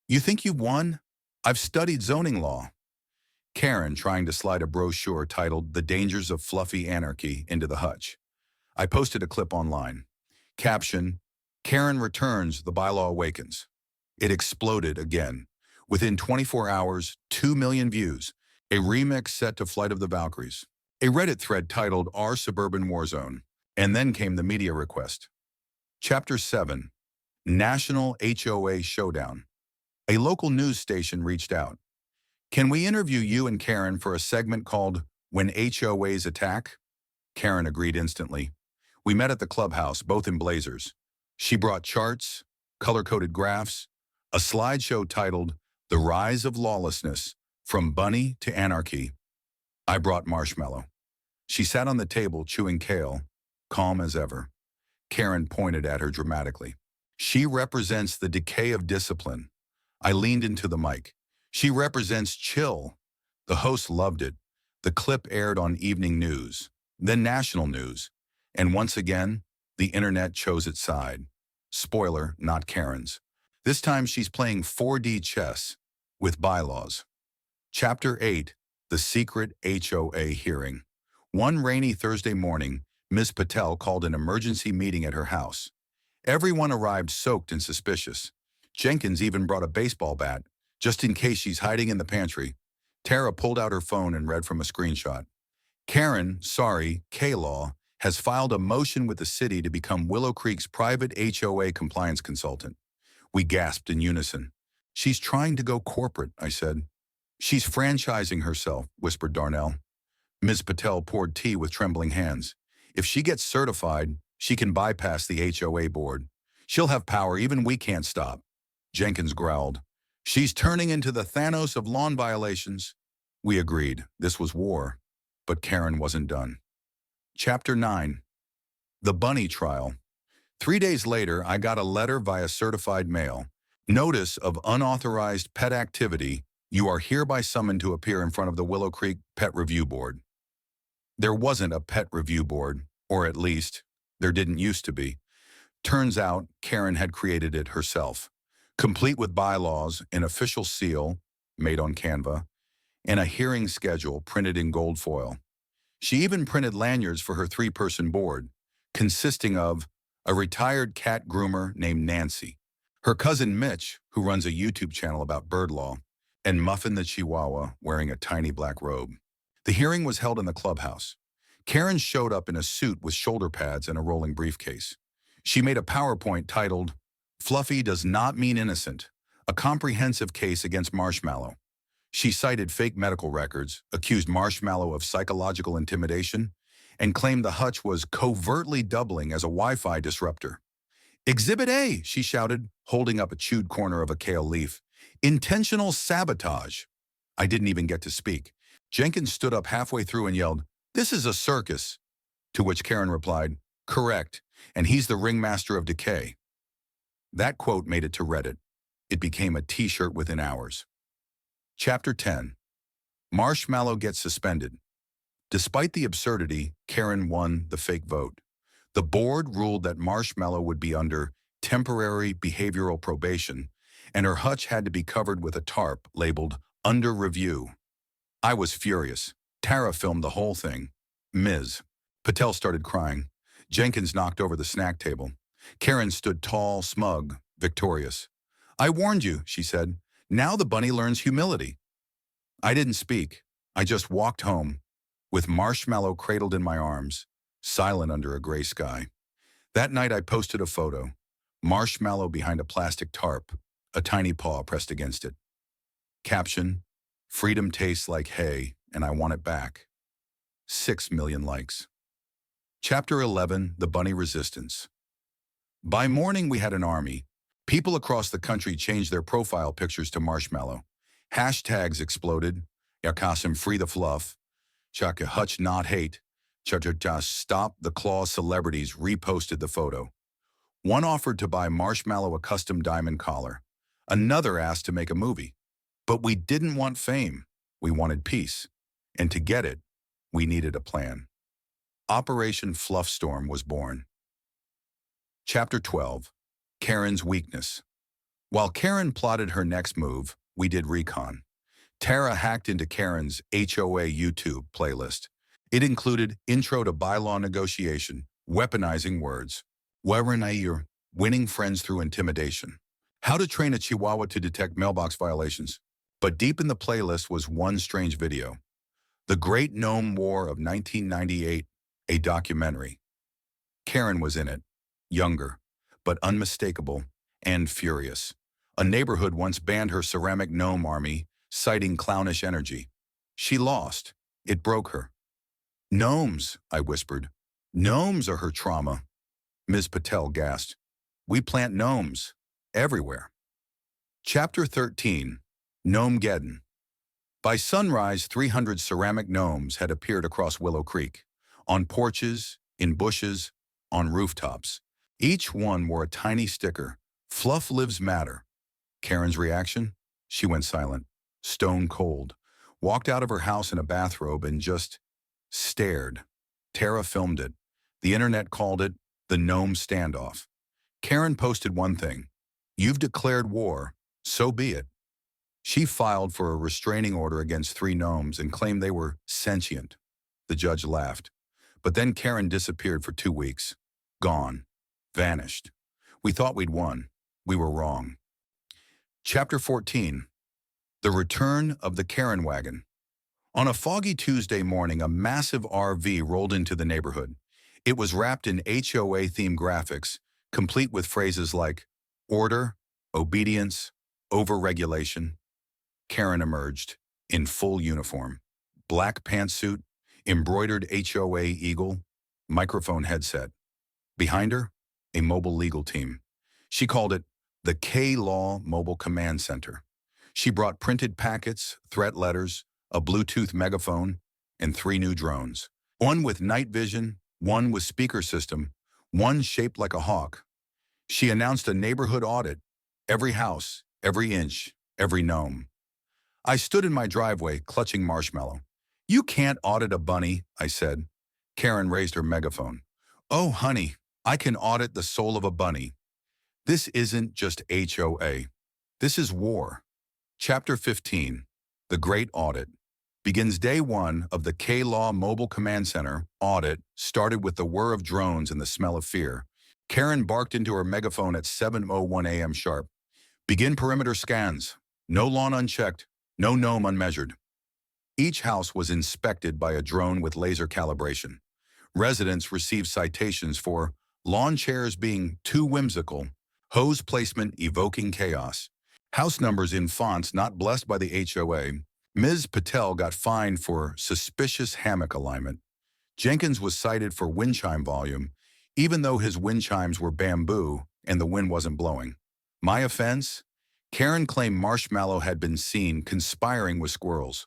"You think you've won? I've studied zoning law." Karen trying to slide a brochure titled "The Dangers of Fluffy Anarchy" into the hutch. I posted a clip online. Caption, "Karen returns, the bylaw awakens." It exploded again. Within 24 hours, 2 million views. A remix set to Flight of the Valkyries. A Reddit thread titled "Our Suburban Warzone." And then came the media request. Chapter 7. National HOA Showdown. A local news station reached out. "Can we interview you and Karen for a segment called When HOAs Attack?" Karen agreed instantly. We met at the clubhouse, both in blazers. She brought charts, color-coded graphs, a slideshow titled "The Rise of Lawlessness, From Bunny to Anarchy." I brought marshmallow. She sat on the table chewing kale, calm as ever. Karen pointed at her dramatically. "She represents the decay of discipline." I leaned into the mic. "She represents chill." The host loved it. The clip aired on evening news, then national news. And once again, the internet chose its side. Spoiler, not Karen's. This time she's playing 4D chess with bylaws. Chapter 8. The Secret HOA Hearing. One rainy Thursday morning, Ms. Patel called an emergency meeting at her house. Everyone arrived soaked and suspicious. Jenkins even brought a baseball bat, just in case she's hiding in the pantry. Tara pulled out her phone and read from a screenshot. "Karen, sorry, K-Law, has filed a motion with the city to become Willow Creek's private HOA compliance consultant." We gasped in unison. "She's trying to go corporate," I said. "She's franchising herself," whispered Darnell. Ms. Patel poured tea with trembling hands. "If she gets certified, she can bypass the HOA board. She'll have power even we can't stop." Jenkins growled. "She's turning into the Thanos of lawn violations." We agreed. This was war. But Karen wasn't done. Chapter 9. The Bunny Trial. 3 days later, I got a letter via certified mail. "Notice of unauthorized pet activity. You are hereby summoned to appear in front of the Willow Creek Pet Review Board." There wasn't a pet review board, or at least, there didn't used to be. Turns out, Karen had created it herself, complete with bylaws, an official seal, made on Canva, and a hearing schedule printed in gold foil. She even printed lanyards for her 3-person board, consisting of a retired cat groomer named Nancy, her cousin Mitch, who runs a YouTube channel about bird law, and Muffin the Chihuahua wearing a tiny black robe. The hearing was held in the clubhouse. Karen showed up in a suit with shoulder pads and a rolling briefcase. She made a PowerPoint titled, "Fluffy Does Not Mean Innocent, a Comprehensive Case Against Marshmallow." She cited fake medical records, accused Marshmallow of psychological intimidation, and claimed the hutch was covertly doubling as a Wi-Fi disruptor. "Exhibit A," she shouted, holding up a chewed corner of a kale leaf. "Intentional sabotage." I didn't even get to speak. Jenkins stood up halfway through and yelled, "This is a circus." To which Karen replied, "Correct, and he's the ringmaster of decay." That quote made it to Reddit. It became a t-shirt within hours. Chapter 10. Marshmallow gets suspended. Despite the absurdity, Karen won the fake vote. The board ruled that Marshmallow would be under temporary behavioral probation, and her hutch had to be covered with a tarp labeled "Under Review." I was furious. Tara filmed the whole thing. Ms. Patel started crying. Jenkins knocked over the snack table. Karen stood tall, smug, victorious. "I warned you," she said. "Now the bunny learns humility." I didn't speak. I just walked home, with Marshmallow cradled in my arms, silent under a gray sky. That night I posted a photo. Marshmallow behind a plastic tarp, a tiny paw pressed against it. Caption, freedom tastes like hay, and I want it back. 6 million likes. Chapter 11, The Bunny Resistance. By morning, we had an army. People across the country changed their profile pictures to marshmallow. Hashtags exploded. Yakasim free the fluff. Chaka hutch not hate. Chaka stop the claw celebrities reposted the photo. One offered to buy Marshmallow a custom diamond collar. Another asked to make a movie. But we didn't want fame. We wanted peace. And to get it, we needed a plan. Operation Fluffstorm was born. Chapter 12, Karen's Weakness. While Karen plotted her next move, we did recon. Tara hacked into Karen's HOA YouTube playlist. It included Intro to Bylaw Negotiation, Weaponizing Words, Weaponizing, Winning Friends Through Intimidation, How to Train a Chihuahua to Detect Mailbox Violations. But deep in the playlist was one strange video. The Great Gnome War of 1998, a documentary. Karen was in it, younger, but unmistakable and furious. A neighborhood once banned her ceramic gnome army, citing clownish energy. She lost. It broke her. Gnomes, I whispered. Gnomes are her trauma. Ms. Patel gasped. We plant gnomes everywhere. Chapter 13, Gnomegeddon. By sunrise, 300 ceramic gnomes had appeared across Willow Creek, on porches, in bushes, on rooftops. Each one wore a tiny sticker, Fluff Lives Matter. Karen's reaction? She went silent, stone cold, walked out of her house in a bathrobe and just stared. Tara filmed it. The internet called it the gnome standoff. Karen posted one thing. You've declared war, so be it. She filed for a restraining order against 3 gnomes and claimed they were sentient. The judge laughed. But then Karen disappeared for 2 weeks. Gone. Vanished. We thought we'd won. We were wrong. Chapter 14. The Return of the Karen Wagon. On a foggy Tuesday morning, a massive RV rolled into the neighborhood. It was wrapped in HOA-themed graphics, complete with phrases like order, obedience, overregulation. Karen emerged, in full uniform. Black pantsuit, embroidered HOA eagle, microphone headset. Behind her, a mobile legal team. She called it the K-Law Mobile Command Center. She brought printed packets, threat letters, a Bluetooth megaphone, and 3 new drones. One with night vision, one with speaker system, one shaped like a hawk. She announced a neighborhood audit. Every house, every inch, every gnome. I stood in my driveway, clutching Marshmallow. You can't audit a bunny, I said. Karen raised her megaphone. Oh, honey, I can audit the soul of a bunny. This isn't just HOA. This is war. Chapter 15, The Great Audit. Begins day 1 of the K-Law Mobile Command Center. Audit started with the whir of drones and the smell of fear. Karen barked into her megaphone at 7:01 a.m. sharp. Begin perimeter scans. No lawn unchecked, no gnome unmeasured. Each house was inspected by a drone with laser calibration. Residents received citations for lawn chairs being too whimsical, hose placement evoking chaos, house numbers in fonts not blessed by the HOA. Ms. Patel got fined for suspicious hammock alignment. Jenkins was cited for wind chime volume, even though his wind chimes were bamboo and the wind wasn't blowing. My offense? Karen claimed Marshmallow had been seen conspiring with squirrels.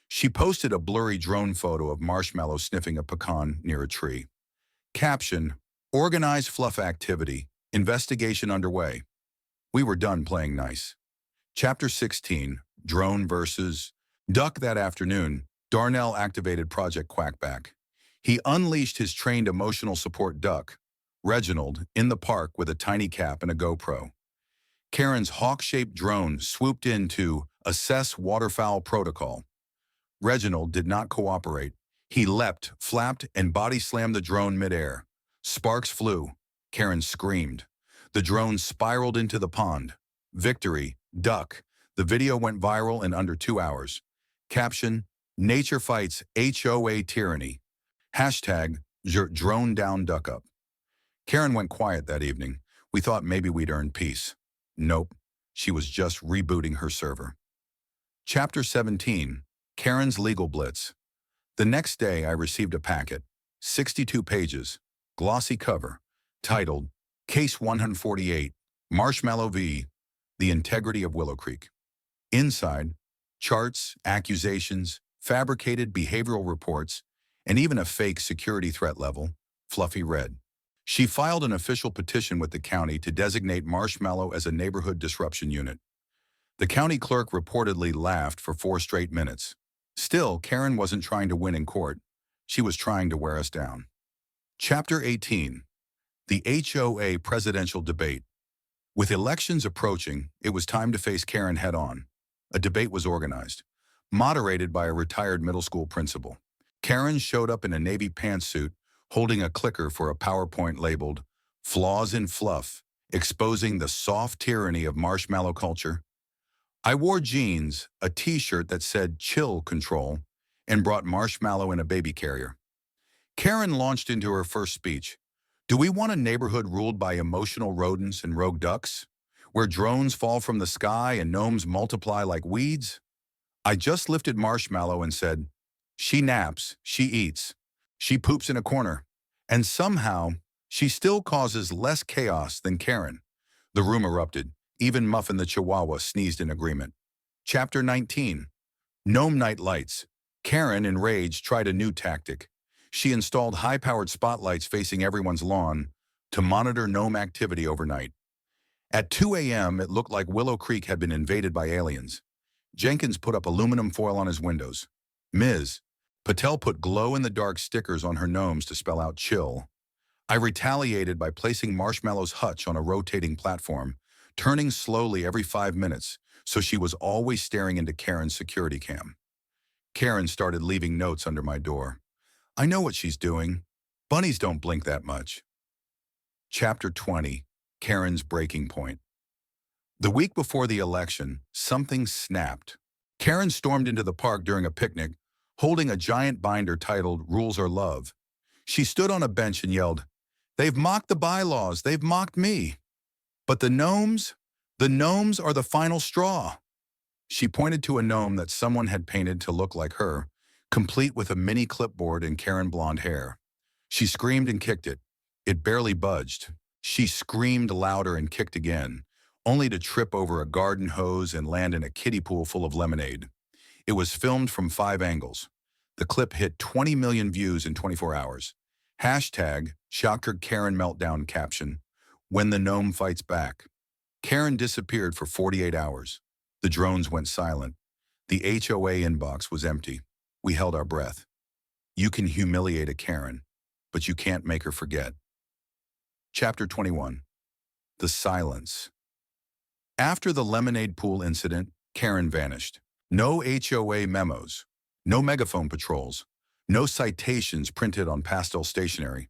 She posted a blurry drone photo of Marshmallow sniffing a pecan near a tree. Caption, Organized fluff activity, investigation underway. We were done playing nice. Chapter 16, Drone versus Duck. That afternoon, Darnell activated Project Quackback. He unleashed his trained emotional support duck, Reginald, in the park with a tiny cap and a GoPro. Karen's hawk-shaped drone swooped in to assess waterfowl protocol. Reginald did not cooperate. He leapt, flapped, and body-slammed the drone midair. Sparks flew. Karen screamed. The drone spiraled into the pond. Victory, duck. The video went viral in under 2 hours. Caption, Nature fights HOA tyranny. Hashtag, drone down duck up. Karen went quiet that evening. We thought maybe we'd earned peace. Nope. She was just rebooting her server. Chapter 17. Karen's Legal Blitz. The next day, I received a packet, 62 pages, glossy cover, titled Case 148, Marshmallow v. The Integrity of Willow Creek. Inside, charts, accusations, fabricated behavioral reports, and even a fake security threat level, Fluffy read. She filed an official petition with the county to designate Marshmallow as a neighborhood disruption unit. The county clerk reportedly laughed for 4 straight minutes. Still, Karen wasn't trying to win in court. She was trying to wear us down. Chapter 18. The HOA Presidential Debate. With elections approaching, it was time to face Karen head-on. A debate was organized, moderated by a retired middle school principal. Karen showed up in a navy pantsuit, holding a clicker for a PowerPoint labeled Flaws in Fluff, exposing the soft tyranny of marshmallow culture. I wore jeans, a t-shirt that said Chill Control, and brought Marshmallow in a baby carrier. Karen launched into her first speech. Do we want a neighborhood ruled by emotional rodents and rogue ducks, where drones fall from the sky and gnomes multiply like weeds? I just lifted Marshmallow and said, she naps, she eats, she poops in a corner, and somehow she still causes less chaos than Karen. The room erupted. Even Muffin the Chihuahua sneezed in agreement. Chapter 19. Gnome Night Lights. Karen, enraged, tried a new tactic. She installed high-powered spotlights facing everyone's lawn to monitor gnome activity overnight. At 2 a.m., it looked like Willow Creek had been invaded by aliens. Jenkins put up aluminum foil on his windows. Ms. Patel put glow-in-the-dark stickers on her gnomes to spell out chill. I retaliated by placing Marshmallow's hutch on a rotating platform, turning slowly every 5 minutes, so she was always staring into Karen's security cam. Karen started leaving notes under my door. I know what she's doing. Bunnies don't blink that much. Chapter 20. Karen's Breaking Point. The week before the election, something snapped. Karen stormed into the park during a picnic, holding a giant binder titled Rules Are Love. She stood on a bench and yelled, "They've mocked the bylaws, they've mocked me. But the gnomes are the final straw." She pointed to a gnome that someone had painted to look like her, complete with a mini clipboard and Karen blonde hair. She screamed and kicked it. It barely budged. She screamed louder and kicked again, only to trip over a garden hose and land in a kiddie pool full of lemonade. It was filmed from 5 angles. The clip hit 20 million views in 24 hours. Hashtag Shocker Karen Meltdown caption, when the gnome fights back. Karen disappeared for 48 hours. The drones went silent. The HOA inbox was empty. We held our breath. You can humiliate a Karen, but you can't make her forget. Chapter 21. The Silence. After the lemonade pool incident, Karen vanished. No HOA memos, no megaphone patrols, no citations printed on pastel stationery.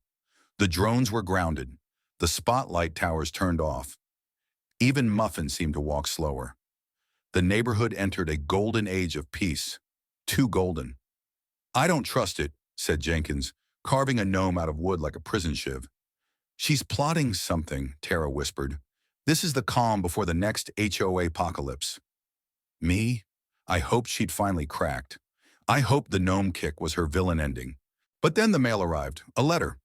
The drones were grounded. The spotlight towers turned off. Even Muffin seemed to walk slower. The neighborhood entered a golden age of peace. Too golden. I don't trust it, said Jenkins, carving a gnome out of wood like a prison shiv. She's plotting something, Tara whispered. This is the calm before the next HOA apocalypse. Me? I hoped she'd finally cracked. I hoped the gnome kick was her villain ending. But then the mail arrived, a letter.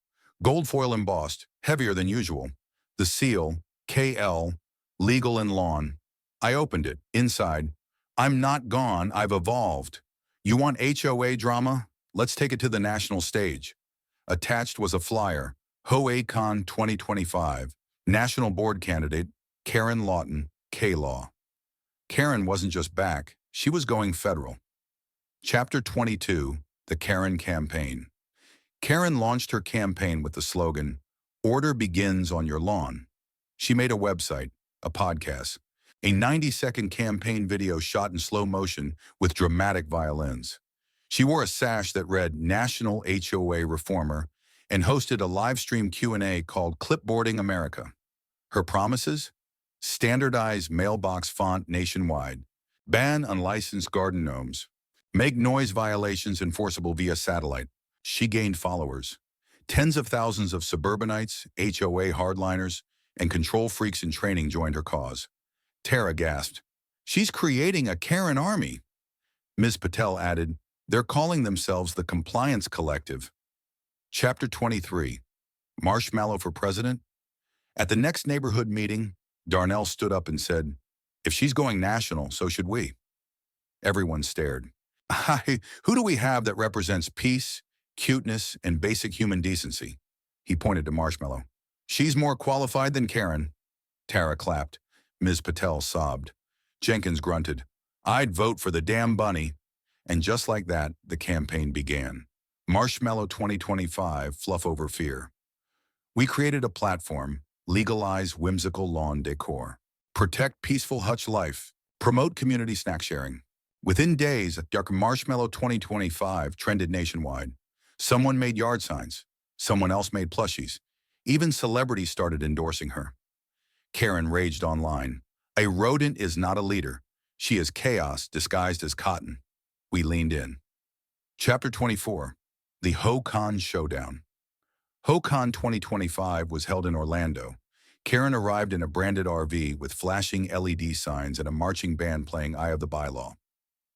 Gold foil embossed, heavier than usual. The seal, KL, legal and lawn. I opened it. Inside, I'm not gone, I've evolved. You want HOA drama? Let's take it to the national stage. Attached was a flyer, HOA Con 2025, National Board Candidate, Karen Lawton, K-Law. Karen wasn't just back, she was going federal. Chapter 22, The Karen Campaign. Karen launched her campaign with the slogan, "Order begins on your lawn." She made a website, a podcast, a 90-second campaign video shot in slow motion with dramatic violins. She wore a sash that read National HOA Reformer and hosted a live stream Q&A called Clipboarding America. Her promises? Standardized mailbox font nationwide, ban unlicensed garden gnomes, make noise violations enforceable via satellite. She gained followers. Tens of thousands of suburbanites, HOA hardliners, and control freaks in training joined her cause. Tara gasped. She's creating a Karen army. Ms. Patel added, they're calling themselves the Compliance Collective. Chapter 23. Marshmallow for President? At the next neighborhood meeting, Darnell stood up and said, if she's going national, so should we. Everyone stared. Who do we have that represents peace, cuteness, and basic human decency? He pointed to Marshmallow. She's more qualified than Karen. Tara clapped. Ms. Patel sobbed. Jenkins grunted. I'd vote for the damn bunny. And just like that, the campaign began. Marshmallow 2025, Fluff Over Fear. We created a platform, legalize whimsical lawn decor, protect peaceful hutch life, promote community snack sharing. Within days, Dark Marshmallow 2025 trended nationwide. Someone made yard signs. Someone else made plushies. Even celebrities started endorsing her. Karen raged online. A rodent is not a leader. She is chaos disguised as cotton. We leaned in. Chapter 24. The HOA Showdown. HOA 2025 was held in Orlando. Karen arrived in a branded RV with flashing LED signs and a marching band playing Eye of the Bylaw.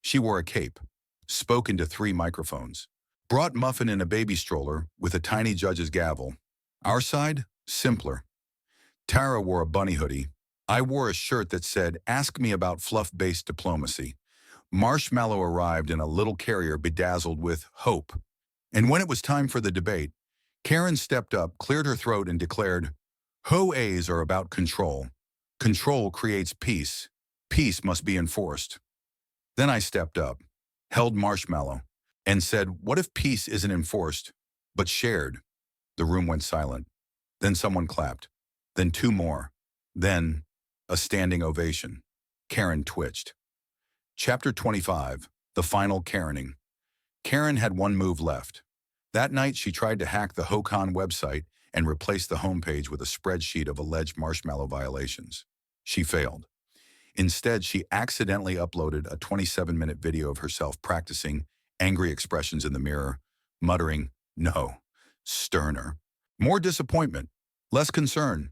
She wore a cape, spoke into 3 microphones, brought Muffin in a baby stroller with a tiny judge's gavel. Our side, simpler. Tara wore a bunny hoodie. I wore a shirt that said, ask me about fluff-based diplomacy. Marshmallow arrived in a little carrier bedazzled with hope. And when it was time for the debate, Karen stepped up, cleared her throat, and declared, HOAs are about control. Control creates peace. Peace must be enforced. Then I stepped up, held Marshmallow, and said, what if peace isn't enforced, but shared? The room went silent. Then someone clapped. Then 2 more. Then a standing ovation. Karen twitched. Chapter 25. The Final Karening. Karen had 1 move left. That night, she tried to hack the HOA website and replace the homepage with a spreadsheet of alleged Marshmallow violations. She failed. Instead, she accidentally uploaded a 27-minute video of herself practicing angry expressions in the mirror, muttering, no, sterner, more disappointment, less concern.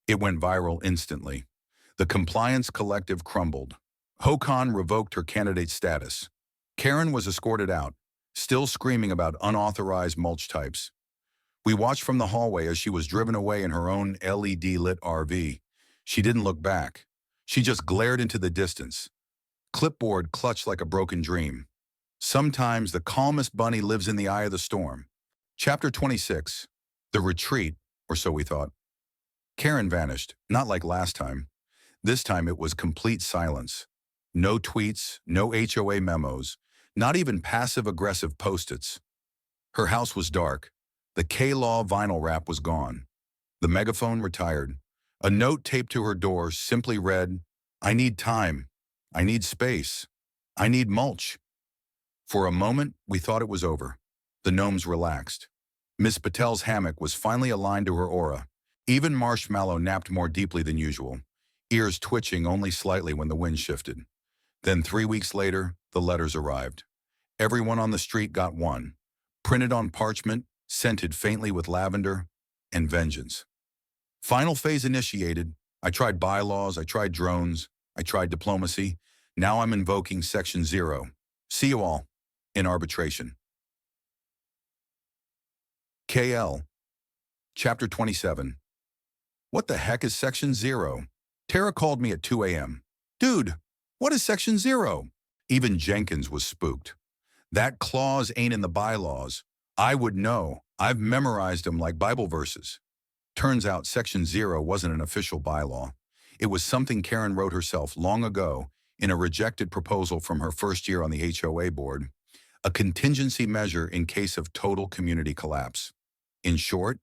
It went viral instantly. The Compliance Collective crumbled. HOA revoked her candidate status. Karen was escorted out, still screaming about unauthorized mulch types. We watched from the hallway as she was driven away in her own LED-lit RV. She didn't look back. She just glared into the distance. Clipboard clutched like a broken dream. Sometimes the calmest bunny lives in the eye of the storm. Chapter 26. The Retreat, or so we thought. Karen vanished, not like last time. This time it was complete silence. No tweets, no HOA memos, not even passive-aggressive post-its. Her house was dark. The K-Law vinyl wrap was gone. The megaphone retired. A note taped to her door simply read, I need time. I need space. I need mulch. For a moment, we thought it was over. The gnomes relaxed. Miss Patel's hammock was finally aligned to her aura. Even Marshmallow napped more deeply than usual, ears twitching only slightly when the wind shifted. Then 3 weeks later, the letters arrived. Everyone on the street got one, printed on parchment, scented faintly with lavender, and vengeance. Final phase initiated. I tried bylaws, I tried drones, I tried diplomacy. Now I'm invoking Section 0. See you all in arbitration. KL. Chapter 27. What the heck is Section 0? Tara called me at 2 a.m. Dude, what is Section 0? Even Jenkins was spooked. That clause ain't in the bylaws. I would know. I've memorized them like Bible verses. Turns out Section 0 wasn't an official bylaw. It was something Karen wrote herself long ago in a rejected proposal from her first year on the HOA board, a contingency measure in case of total community collapse. In short,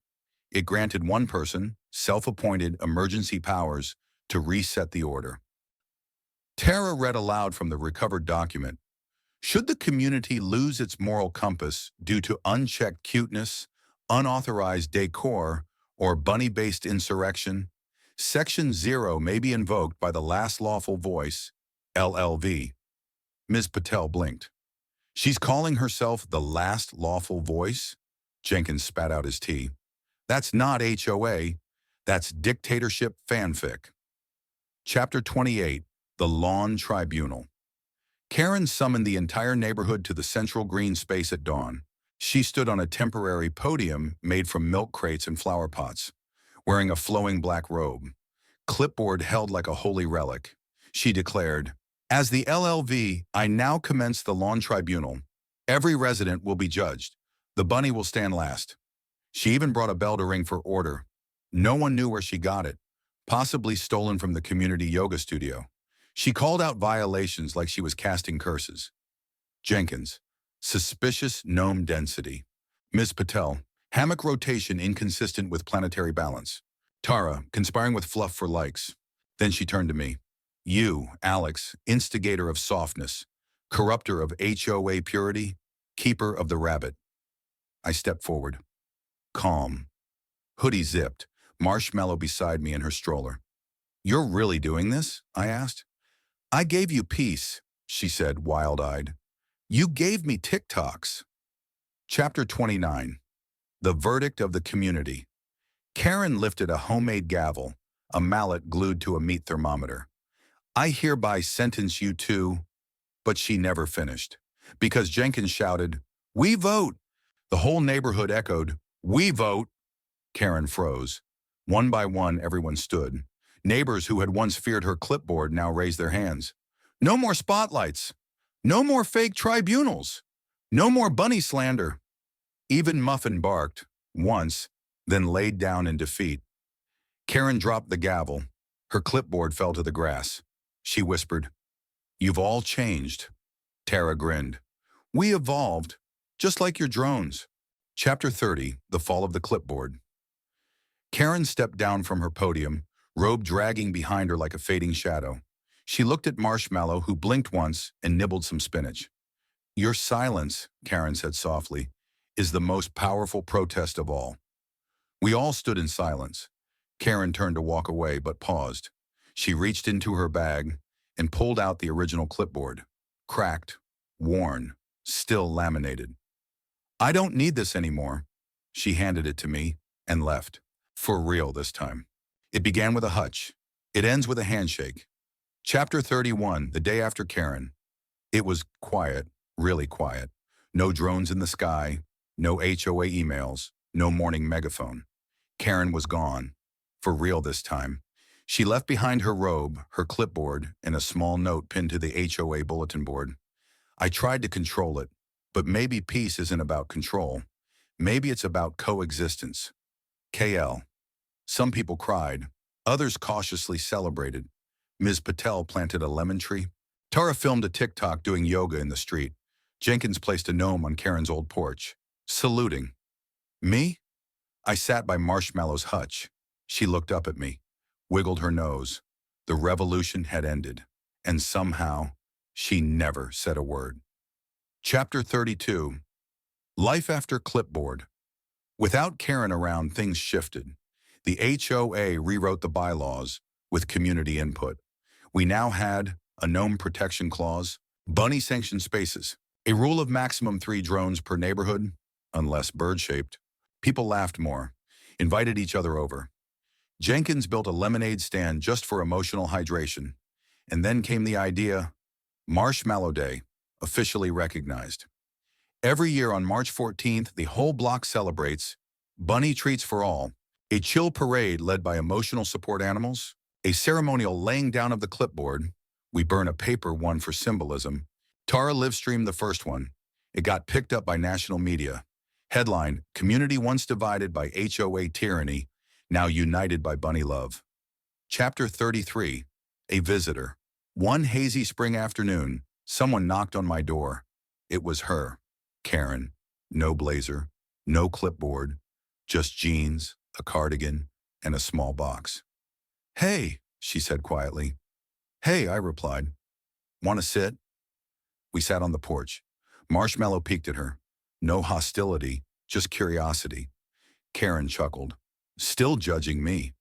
it granted one person, self-appointed emergency powers, to reset the order. Tara read aloud from the recovered document. Should the community lose its moral compass due to unchecked cuteness, unauthorized decor, or bunny-based insurrection, Section 0 may be invoked by the last lawful voice, LLV. Ms. Patel blinked. She's calling herself the last lawful voice? Jenkins spat out his tea. That's not HOA. That's dictatorship fanfic. Chapter 28, The Lawn Tribunal. Karen summoned the entire neighborhood to the central green space at dawn. She stood on a temporary podium made from milk crates and flower pots, wearing a flowing black robe, clipboard held like a holy relic. She declared, "As the LLV, I now commence the lawn tribunal. Every resident will be judged. The bunny will stand last." She even brought a bell to ring for order. No one knew where she got it, possibly stolen from the community yoga studio. She called out violations like she was casting curses. Jenkins, suspicious gnome density. Ms. Patel, hammock rotation inconsistent with planetary balance. Tara, conspiring with fluff for likes. Then she turned to me. You, Alex, instigator of softness, corrupter of HOA purity, keeper of the rabbit. I stepped forward. Calm. Hoodie zipped, marshmallow beside me in her stroller. "You're really doing this?" I asked. "I gave you peace," she said, wild-eyed. "You gave me TikToks." Chapter 29. The Verdict of the Community. Karen lifted a homemade gavel, a mallet glued to a meat thermometer. "I hereby sentence you to..." But she never finished, because Jenkins shouted, "We vote!" The whole neighborhood echoed, "We vote!" Karen froze. One by one, everyone stood. Neighbors who had once feared her clipboard now raised their hands. No more spotlights. No more fake tribunals. No more bunny slander. Even Muffin barked, once, then laid down in defeat. Karen dropped the gavel. Her clipboard fell to the grass. She whispered, "You've all changed." Tara grinned. "We evolved, just like your drones." Chapter 30, The Fall of the Clipboard. Karen stepped down from her podium, robe dragging behind her like a fading shadow. She looked at Marshmallow, who blinked once and nibbled some spinach. "Your silence," Karen said softly, "is the most powerful protest of all." We all stood in silence. Karen turned to walk away, but paused. She reached into her bag and pulled out the original clipboard. Cracked, worn, still laminated. "I don't need this anymore." She handed it to me and left. For real this time. It began with a hutch. It ends with a handshake. Chapter 31, the day after Karen. It was quiet, really quiet. No drones in the sky, no HOA emails, no morning megaphone. Karen was gone. For real this time. She left behind her robe, her clipboard, and a small note pinned to the HOA bulletin board. I tried to control it, but maybe peace isn't about control. Maybe it's about coexistence. KL. Some people cried. Others cautiously celebrated. Ms. Patel planted a lemon tree. Tara filmed a TikTok doing yoga in the street. Jenkins placed a gnome on Karen's old porch, saluting. Me? I sat by Marshmallow's hutch. She looked up at me, wiggled her nose. The revolution had ended, and somehow, she never said a word. Chapter 32. Life after clipboard. Without Karen around, things shifted. The HOA rewrote the bylaws with community input. We now had a gnome protection clause, bunny-sanctioned spaces, a rule of maximum 3 drones per neighborhood, unless bird-shaped. People laughed more, invited each other over. Jenkins built a lemonade stand just for emotional hydration. And then came the idea, Marshmallow Day, officially recognized. Every year on March 14th, the whole block celebrates Bunny Treats for All, a chill parade led by emotional support animals, a ceremonial laying down of the clipboard. We burn a paper one for symbolism. Tara live-streamed the first one. It got picked up by national media. Headline, Community Once Divided by HOA Tyranny, Now United by Bunny Love. Chapter 33, A Visitor. One hazy spring afternoon, someone knocked on my door. It was her, Karen. No blazer, no clipboard, just jeans, a cardigan, and a small box. "Hey," she said quietly. "Hey," I replied. "Want to sit?" We sat on the porch. Marshmallow peeked at her. No hostility, just curiosity. Karen chuckled. "Still judging me.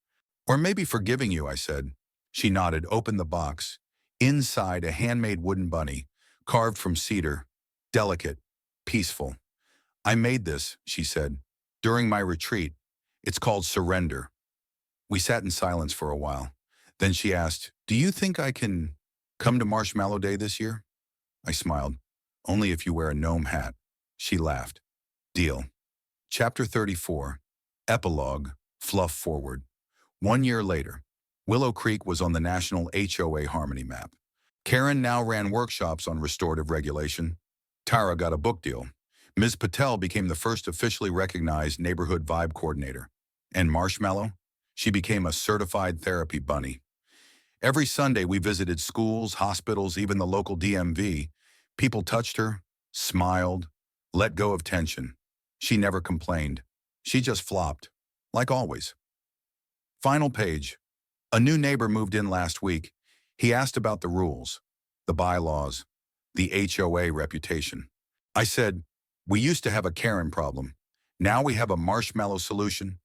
Or maybe forgiving you," I said. She nodded, opened the box. Inside, a handmade wooden bunny, carved from cedar, delicate, peaceful. "I made this," she said, "during my retreat. It's called Surrender." We sat in silence for a while. Then she asked, "Do you think I can come to Marshmallow Day this year?" I smiled. "Only if you wear a gnome hat." She laughed. "Deal." Chapter 34. Epilogue. Fluff forward. 1 year later, Willow Creek was on the national HOA Harmony map. Karen now ran workshops on restorative regulation. Tara got a book deal. Ms. Patel became the first officially recognized neighborhood vibe coordinator. And Marshmallow? She became a certified therapy bunny. Every Sunday we visited schools, hospitals, even the local DMV. People touched her, smiled, let go of tension. She never complained. She just flopped, like always. Final page. A new neighbor moved in last week. He asked about the rules, the bylaws, the HOA reputation. I said, "We used to have a Karen problem. Now we have a Marshmallow solution."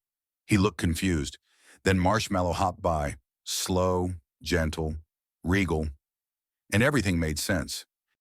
He looked confused. Then Marshmallow hopped by, slow, gentle, regal, and everything made sense.